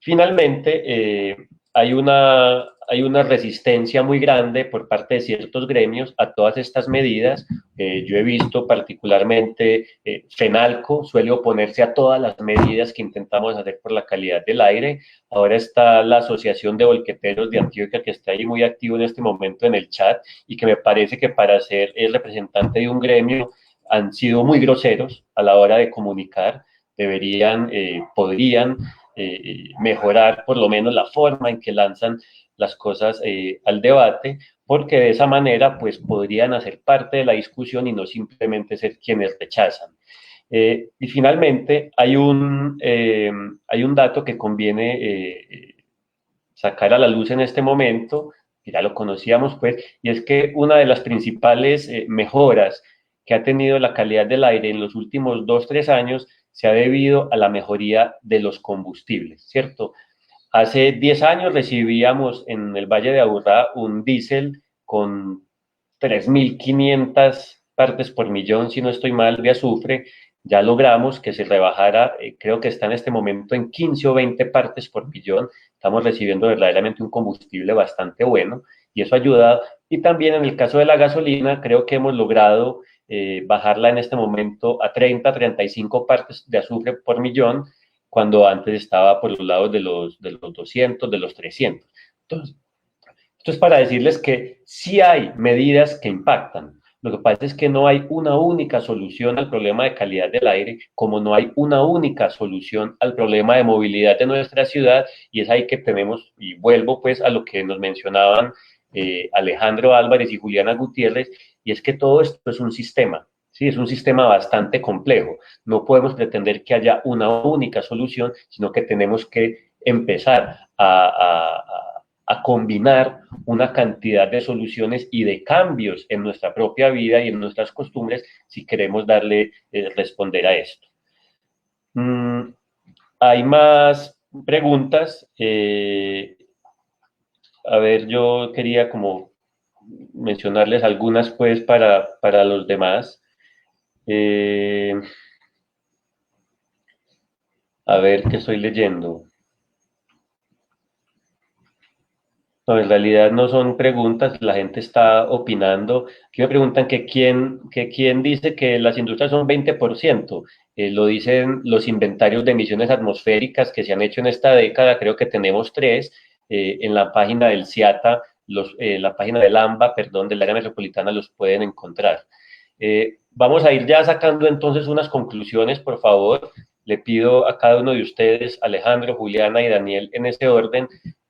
Finalmente, hay una resistencia muy grande por parte de ciertos gremios a todas estas medidas. Yo he visto particularmente FENALCO suele oponerse a todas las medidas que intentamos hacer por la calidad del aire. Ahora está la Asociación de Volqueteros de Antioquia, que está ahí muy activo en este momento en el chat y que me parece que para ser el representante de un gremio han sido muy groseros a la hora de comunicar. Podrían mejorar por lo menos la forma en que lanzan las cosas al debate, porque de esa manera pues podrían hacer parte de la discusión y no simplemente ser quienes rechazan. Y finalmente hay un dato que conviene sacar a la luz en este momento, que ya lo conocíamos pues, y es que una de las principales mejoras que ha tenido la calidad del aire en los últimos 2-3 años se ha debido a la mejoría de los combustibles, ¿cierto? Hace 10 años recibíamos en el Valle de Aburrá un diésel con 3.500 partes por millón, si no estoy mal, de azufre, ya logramos que se rebajara, creo que está en este momento en 15 o 20 partes por millón, estamos recibiendo verdaderamente un combustible bastante bueno y eso ayuda. Y también en el caso de la gasolina, creo que hemos logrado bajarla en este momento a 30, 35 partes de azufre por millón, cuando antes estaba por los lados de los 200, de los 300. Entonces, esto es para decirles que sí hay medidas que impactan. Lo que pasa es que no hay una única solución al problema de calidad del aire, como no hay una única solución al problema de movilidad de nuestra ciudad, y es ahí que tenemos, y vuelvo pues a lo que nos mencionaban Alejandro Álvarez y Juliana Gutiérrez, y es que todo esto es un sistema, ¿sí? Es un sistema bastante complejo. No podemos pretender que haya una única solución, sino que tenemos que empezar a combinar una cantidad de soluciones y de cambios en nuestra propia vida y en nuestras costumbres si queremos darle, responder a esto. Hay más preguntas. A ver, yo quería como mencionarles algunas pues para los demás. A ver, ¿qué estoy leyendo? No, en realidad no son preguntas, la gente está opinando. Aquí me preguntan que quién dice que las industrias son 20%. Lo dicen los inventarios de emisiones atmosféricas que se han hecho en esta década, creo que tenemos tres. En la página del CIATA, la página del AMBA, perdón, del área metropolitana, los pueden encontrar. Vamos a ir ya sacando entonces unas conclusiones, por favor. Le pido a cada uno de ustedes, Alejandro, Juliana y Daniel, en ese orden,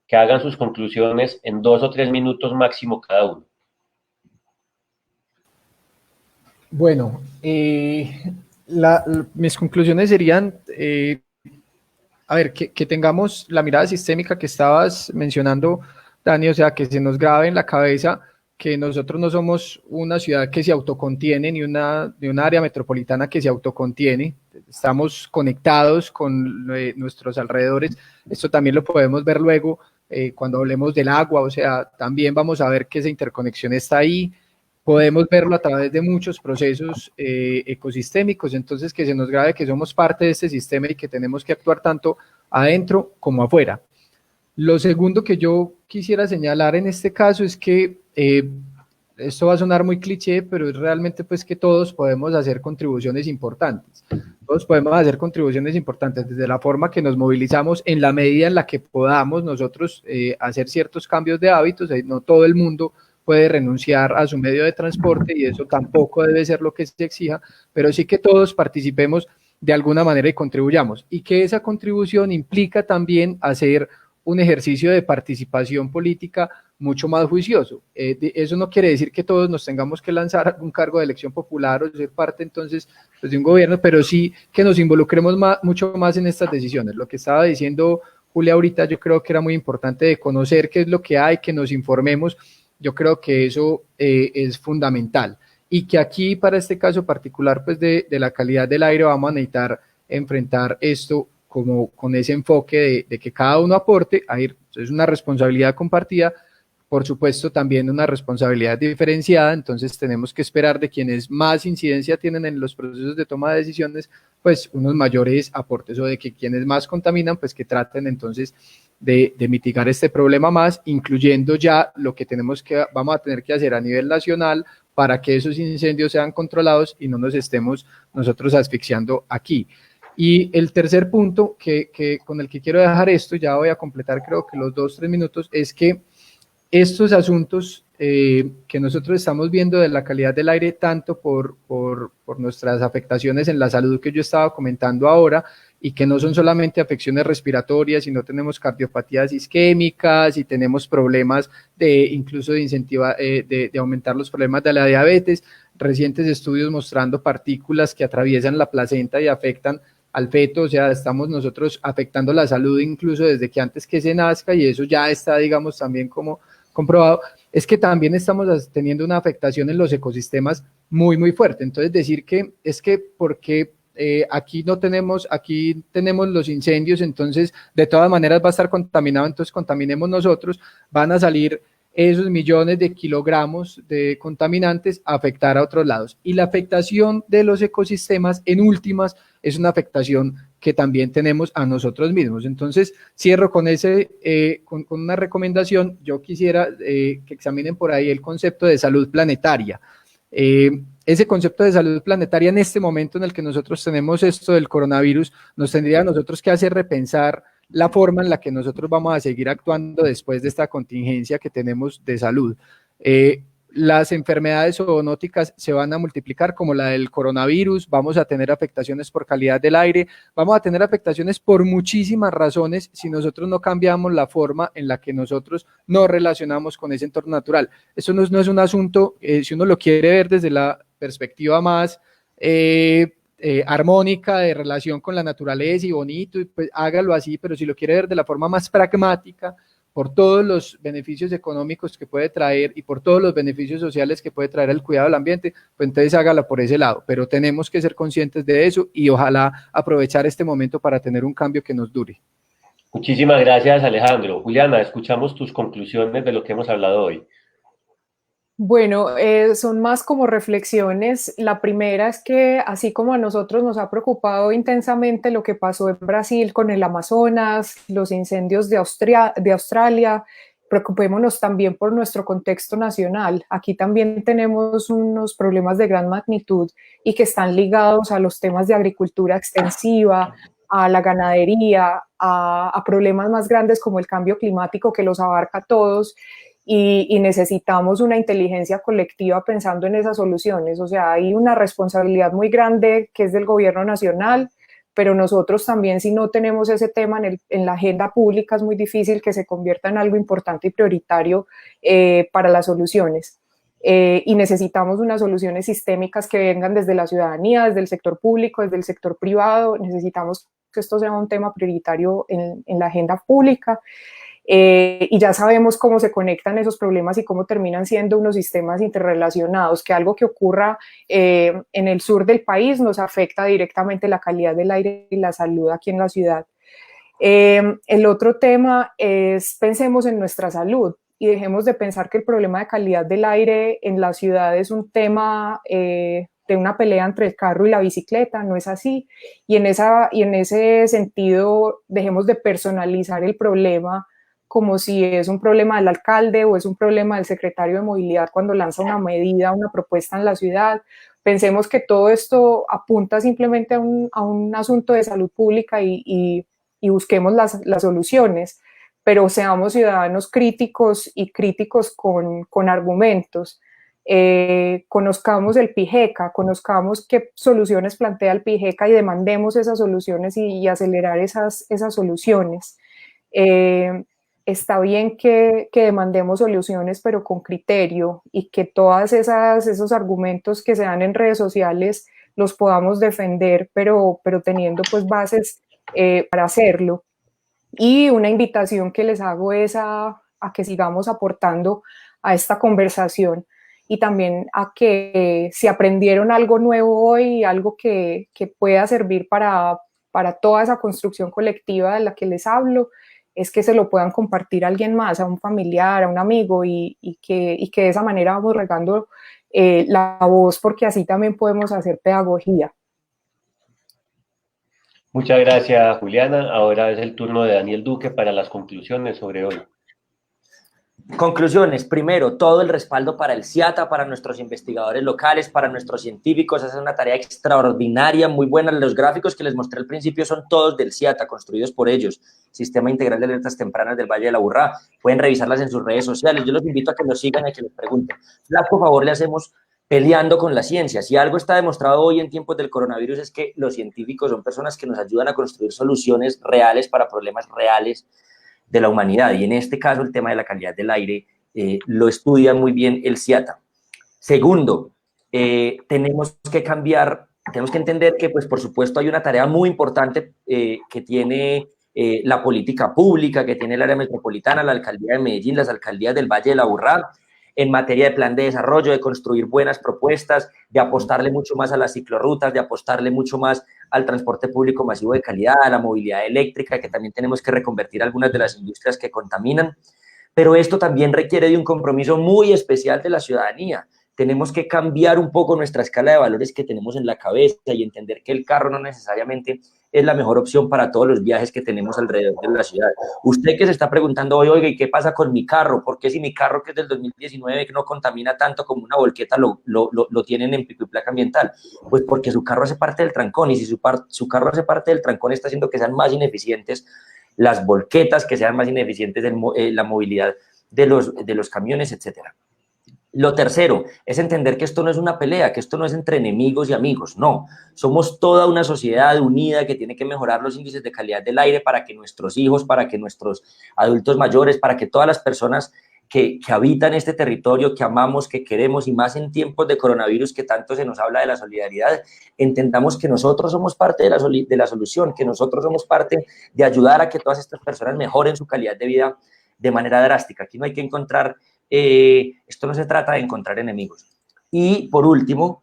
que hagan sus conclusiones en 2 o 3 minutos máximo cada uno. Bueno, mis conclusiones serían, a ver, que tengamos la mirada sistémica que estabas mencionando, Dani, o sea, que se nos grabe en la cabeza que nosotros no somos una ciudad que se autocontiene, ni una área metropolitana que se autocontiene, estamos conectados con nuestros alrededores. Esto también lo podemos ver luego cuando hablemos del agua, o sea, también vamos a ver que esa interconexión está ahí. Podemos verlo a través de muchos procesos ecosistémicos, entonces que se nos grabe que somos parte de este sistema y que tenemos que actuar tanto adentro como afuera. Lo segundo que yo quisiera señalar en este caso es que esto va a sonar muy cliché, pero es realmente pues que todos podemos hacer contribuciones importantes. Todos podemos hacer contribuciones importantes desde la forma que nos movilizamos en la medida en la que podamos nosotros hacer ciertos cambios de hábitos. No todo el mundo puede renunciar a su medio de transporte y eso tampoco debe ser lo que se exija, pero sí que todos participemos de alguna manera y contribuyamos. Y que esa contribución implica también hacer un ejercicio de participación política mucho más juicioso. Eso no quiere decir que todos nos tengamos que lanzar a un cargo de elección popular o ser parte entonces pues, de un gobierno, pero sí que nos involucremos mucho más en estas decisiones. Lo que estaba diciendo Julia ahorita, yo creo que era muy importante de conocer qué es lo que hay, que nos informemos. Yo creo que eso es fundamental y que aquí para este caso particular pues de la calidad del aire vamos a necesitar enfrentar esto como con ese enfoque de que cada uno aporte, es una responsabilidad compartida, por supuesto también una responsabilidad diferenciada, entonces tenemos que esperar de quienes más incidencia tienen en los procesos de toma de decisiones, pues unos mayores aportes, o de que quienes más contaminan, pues que traten entonces de mitigar este problema más, incluyendo ya lo que vamos a tener que hacer a nivel nacional para que esos incendios sean controlados y no nos estemos nosotros asfixiando aquí. Y el tercer punto con el que quiero dejar esto, ya voy a completar creo que los 2-3 minutos, es que estos asuntos que nosotros estamos viendo de la calidad del aire, tanto por nuestras afectaciones en la salud que yo estaba comentando ahora, y que no son solamente afecciones respiratorias, sino tenemos cardiopatías isquémicas y tenemos problemas incluso de aumentar los problemas de la diabetes, recientes estudios mostrando partículas que atraviesan la placenta y afectan al feto, o sea, estamos nosotros afectando la salud incluso desde que antes que se nazca, y eso ya está, digamos, también como comprobado, es que también estamos teniendo una afectación en los ecosistemas muy, muy fuerte. Entonces, decir que es que porque aquí tenemos los incendios, entonces de todas maneras va a estar contaminado, entonces contaminemos nosotros, van a salir esos millones de kilogramos de contaminantes a afectar a otros lados. Y la afectación de los ecosistemas, en últimas, es una afectación que también tenemos a nosotros mismos. Entonces, cierro con con una recomendación. Yo quisiera que examinen por ahí el concepto de salud planetaria. Ese concepto de salud planetaria en este momento en el que nosotros tenemos esto del coronavirus, nos tendría a nosotros que hacer repensar la forma en la que nosotros vamos a seguir actuando después de esta contingencia que tenemos de salud. Las enfermedades zoonóticas se van a multiplicar como la del coronavirus, vamos a tener afectaciones por calidad del aire, vamos a tener afectaciones por muchísimas razones si nosotros no cambiamos la forma en la que nosotros nos relacionamos con ese entorno natural. Eso no es un asunto, si uno lo quiere ver desde la perspectiva más armónica de relación con la naturaleza y bonito, pues hágalo así, pero si lo quiere ver de la forma más pragmática, por todos los beneficios económicos que puede traer y por todos los beneficios sociales que puede traer el cuidado del ambiente, pues entonces hágala por ese lado, pero tenemos que ser conscientes de eso y ojalá aprovechar este momento para tener un cambio que nos dure. Muchísimas gracias, Alejandro. Juliana, escuchamos tus conclusiones de lo que hemos hablado hoy. Bueno, son más como reflexiones. La primera es que así como a nosotros nos ha preocupado intensamente lo que pasó en Brasil con el Amazonas, los incendios de Australia, preocupémonos también por nuestro contexto nacional. Aquí también tenemos unos problemas de gran magnitud y que están ligados a los temas de agricultura extensiva, a la ganadería, a problemas más grandes como el cambio climático que los abarca a todos. Y necesitamos una inteligencia colectiva pensando en esas soluciones. O sea, hay una responsabilidad muy grande que es del gobierno nacional, pero nosotros también, si no tenemos ese tema en la agenda pública, es muy difícil que se convierta en algo importante y prioritario para las soluciones. Y necesitamos unas soluciones sistémicas que vengan desde la ciudadanía, desde el sector público, desde el sector privado. Necesitamos que esto sea un tema prioritario en la agenda pública. Y ya sabemos cómo se conectan esos problemas y cómo terminan siendo unos sistemas interrelacionados, que algo que ocurra en el sur del país nos afecta directamente la calidad del aire y la salud aquí en la ciudad. El otro tema es pensemos en nuestra salud y dejemos de pensar que el problema de calidad del aire en la ciudad es un tema de una pelea entre el carro y la bicicleta, no es así. Y en ese sentido dejemos de personalizar el problema como si es un problema del alcalde o es un problema del secretario de movilidad cuando lanza una medida, una propuesta en la ciudad. Pensemos que todo esto apunta simplemente a un asunto de salud pública y busquemos las soluciones, pero seamos ciudadanos críticos y críticos con argumentos. Conozcamos el PIGECA, conozcamos qué soluciones plantea el PIGECA y demandemos esas soluciones y acelerar esas soluciones. Está bien que demandemos soluciones, pero con criterio y que todos esos argumentos que se dan en redes sociales los podamos defender, pero teniendo pues bases para hacerlo. Y una invitación que les hago es a que sigamos aportando a esta conversación y también a que si aprendieron algo nuevo hoy, algo que pueda servir para toda esa construcción colectiva de la que les hablo, es que se lo puedan compartir a alguien más, a un familiar, a un amigo y que de esa manera vamos regando la voz, porque así también podemos hacer pedagogía. Muchas gracias, Juliana. Ahora es el turno de Daniel Duque para las conclusiones sobre hoy. Conclusiones. Primero, todo el respaldo para el CIATA, para nuestros investigadores locales, para nuestros científicos. Esa es una tarea extraordinaria, muy buena. Los gráficos que les mostré al principio son todos del CIATA, construidos por ellos. Sistema Integral de Alertas Tempranas del Valle de la Aburrá. Pueden revisarlas en sus redes sociales. Yo los invito a que nos sigan y a que les pregunten. Flaco favor le hacemos peleando con la ciencia. Si algo está demostrado hoy en tiempos del coronavirus es que los científicos son personas que nos ayudan a construir soluciones reales para problemas reales de la humanidad, y en este caso el tema de la calidad del aire lo estudia muy bien el CIATA. Segundo, tenemos que entender que, pues, por supuesto, hay una tarea muy importante que tiene la política pública, que tiene el área metropolitana, la alcaldía de Medellín, las alcaldías del Valle de la Aburrá, en materia de plan de desarrollo, de construir buenas propuestas, de apostarle mucho más a las ciclorrutas, de apostarle mucho más al transporte público masivo de calidad, a la movilidad eléctrica, que también tenemos que reconvertir algunas de las industrias que contaminan. Pero esto también requiere de un compromiso muy especial de la ciudadanía. Tenemos que cambiar un poco nuestra escala de valores que tenemos en la cabeza y entender que el carro no necesariamente es la mejor opción para todos los viajes que tenemos alrededor de la ciudad. Usted que se está preguntando hoy, oiga, ¿y qué pasa con mi carro? ¿Por qué si mi carro, que es del 2019, que no contamina tanto como una volqueta, lo tienen en pico y placa ambiental? Pues porque su carro hace parte del trancón, y si su carro hace parte del trancón, está haciendo que sean más ineficientes las volquetas, que sean más ineficientes la movilidad de los camiones, etcétera. Lo tercero es entender que esto no es una pelea, que esto no es entre enemigos y amigos, no. Somos toda una sociedad unida que tiene que mejorar los índices de calidad del aire para que nuestros hijos, para que nuestros adultos mayores, para que todas las personas que habitan este territorio, que amamos, que queremos, y más en tiempos de coronavirus que tanto se nos habla de la solidaridad, entendamos que nosotros somos parte de la solución, que nosotros somos parte de ayudar a que todas estas personas mejoren su calidad de vida de manera drástica. Aquí no hay que encontrar... esto no se trata de encontrar enemigos. Y por último,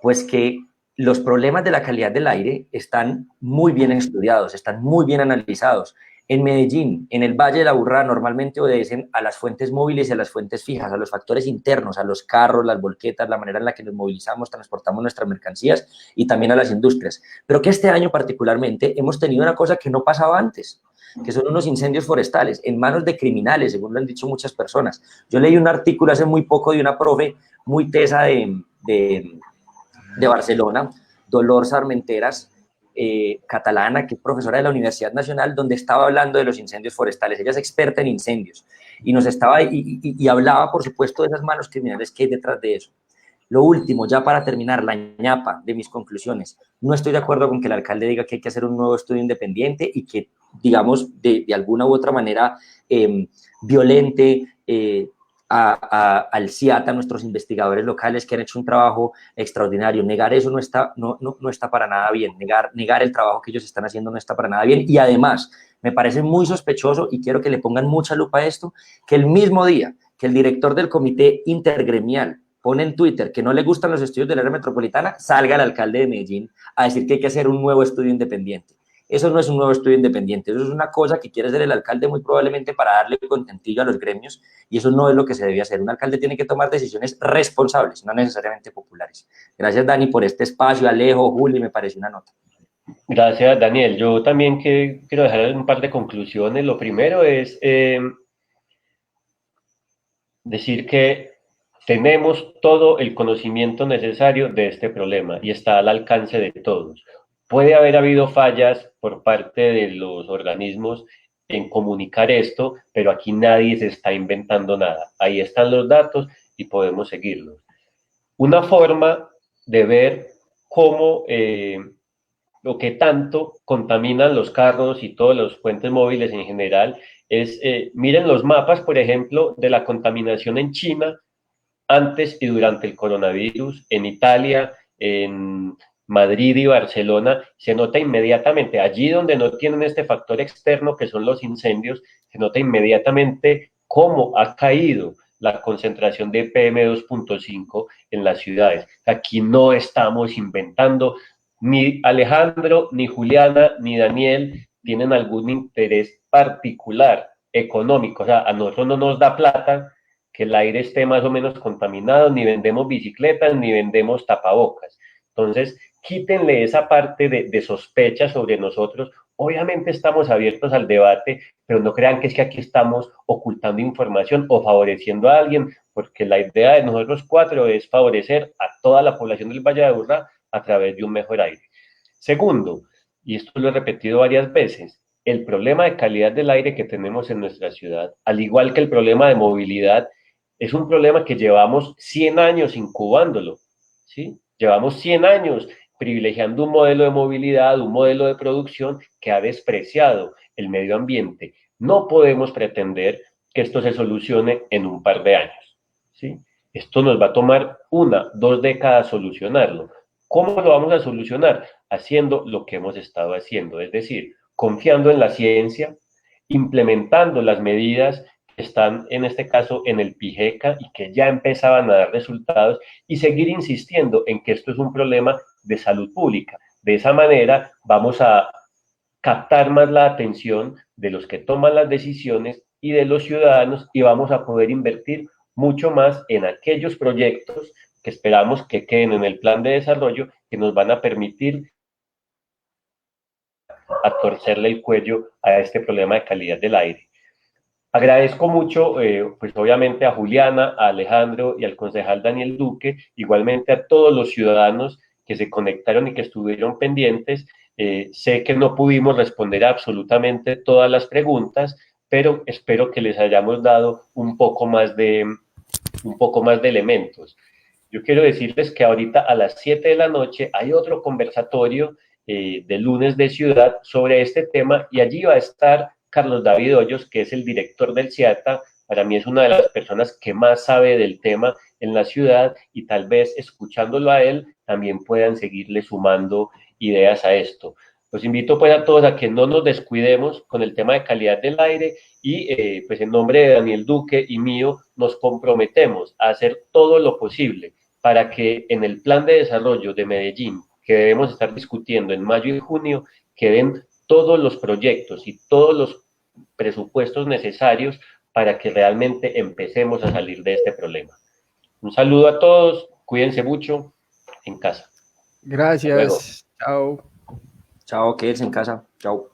pues que los problemas de la calidad del aire están muy bien estudiados, están muy bien analizados. En Medellín, en el Valle de la Aburrá, normalmente obedecen a las fuentes móviles y a las fuentes fijas, a los factores internos, a los carros, las volquetas, la manera en la que nos movilizamos, transportamos nuestras mercancías, y también a las industrias. Pero que este año particularmente hemos tenido una cosa que no pasaba antes, que son unos incendios forestales en manos de criminales, según lo han dicho muchas personas. Yo leí un artículo hace muy poco de una profe muy tesa de Barcelona, Dolors Armenteras, catalana, que es profesora de la Universidad Nacional, donde estaba hablando de los incendios forestales. Ella es experta en incendios y nos estaba y hablaba, por supuesto, de esas manos criminales que hay detrás de eso. Lo último, ya para terminar, la ñapa de mis conclusiones. No estoy de acuerdo con que el alcalde diga que hay que hacer un nuevo estudio independiente y que, digamos, de alguna u otra manera violente al CIAT, a nuestros investigadores locales que han hecho un trabajo extraordinario. Negar eso no está para nada bien. Negar el trabajo que ellos están haciendo no está para nada bien. Y además, me parece muy sospechoso, y quiero que le pongan mucha lupa a esto, que el mismo día que el director del comité intergremial pone en Twitter que no le gustan los estudios del área metropolitana, salga el alcalde de Medellín a decir que hay que hacer un nuevo estudio independiente. Eso no es un nuevo estudio independiente, eso es una cosa que quiere hacer el alcalde muy probablemente para darle contentillo a los gremios, y eso no es lo que se debe hacer. Un alcalde tiene que tomar decisiones responsables, no necesariamente populares. Gracias, Dani, por este espacio. Alejo, Juli, me pareció una nota. Gracias, Daniel. Yo también quiero dejar un par de conclusiones. Lo primero es decir que tenemos todo el conocimiento necesario de este problema y está al alcance de todos. Puede haber habido fallas por parte de los organismos en comunicar esto, pero aquí nadie se está inventando nada. Ahí están los datos y podemos seguirlos. Una forma de ver cómo lo que tanto contaminan los carros y todos los puentes móviles en general es, miren los mapas, por ejemplo, de la contaminación en China antes y durante el coronavirus, en Italia, en Madrid y Barcelona. Se nota inmediatamente, allí donde no tienen este factor externo que son los incendios, se nota inmediatamente cómo ha caído la concentración de PM2.5 en las ciudades. Aquí no estamos inventando. Ni Alejandro, ni Juliana, ni Daniel tienen algún interés particular económico. O sea, a nosotros no nos da plata que el aire esté más o menos contaminado, ni vendemos bicicletas, ni vendemos tapabocas. Entonces, quítenle esa parte de sospecha sobre nosotros. Obviamente estamos abiertos al debate, pero no crean que es que aquí estamos ocultando información o favoreciendo a alguien, porque la idea de nosotros cuatro es favorecer a toda la población del Valle de Aburrá a través de un mejor aire. Segundo, y esto lo he repetido varias veces, el problema de calidad del aire que tenemos en nuestra ciudad, al igual que el problema de movilidad, es un problema que llevamos 100 años incubándolo, ¿sí? Llevamos 100 años privilegiando un modelo de movilidad, un modelo de producción que ha despreciado el medio ambiente. No podemos pretender que esto se solucione en un par de años, ¿sí? Esto nos va a tomar 1, 2 décadas solucionarlo. ¿Cómo lo vamos a solucionar? Haciendo lo que hemos estado haciendo, es decir, confiando en la ciencia, implementando las medidas que están en este caso en el PIGECA y que ya empezaban a dar resultados, y seguir insistiendo en que esto es un problema de salud pública. De esa manera vamos a captar más la atención de los que toman las decisiones y de los ciudadanos, y vamos a poder invertir mucho más en aquellos proyectos que esperamos que queden en el plan de desarrollo, que nos van a permitir a torcerle el cuello a este problema de calidad del aire. Agradezco mucho, pues obviamente a Juliana, a Alejandro y al concejal Daniel Duque, igualmente a todos los ciudadanos que se conectaron y que estuvieron pendientes. Sé que no pudimos responder a absolutamente todas las preguntas, pero espero que les hayamos dado un poco más de elementos. Yo quiero decirles que ahorita a las 7 de la noche hay otro conversatorio de Lunes de Ciudad sobre este tema, y allí va a estar Carlos David Hoyos, que es el director del CIATA. Para mí es una de las personas que más sabe del tema en la ciudad, y tal vez escuchándolo a él también puedan seguirle sumando ideas a esto. Los invito pues a todos a que no nos descuidemos con el tema de calidad del aire, y pues en nombre de Daniel Duque y mío nos comprometemos a hacer todo lo posible para que en el plan de desarrollo de Medellín, que debemos estar discutiendo en mayo y junio, queden todos los proyectos y todos los presupuestos necesarios para que realmente empecemos a salir de este problema. Un saludo a todos, cuídense mucho en casa. Gracias, chao. Chao, quédense en casa. Chao.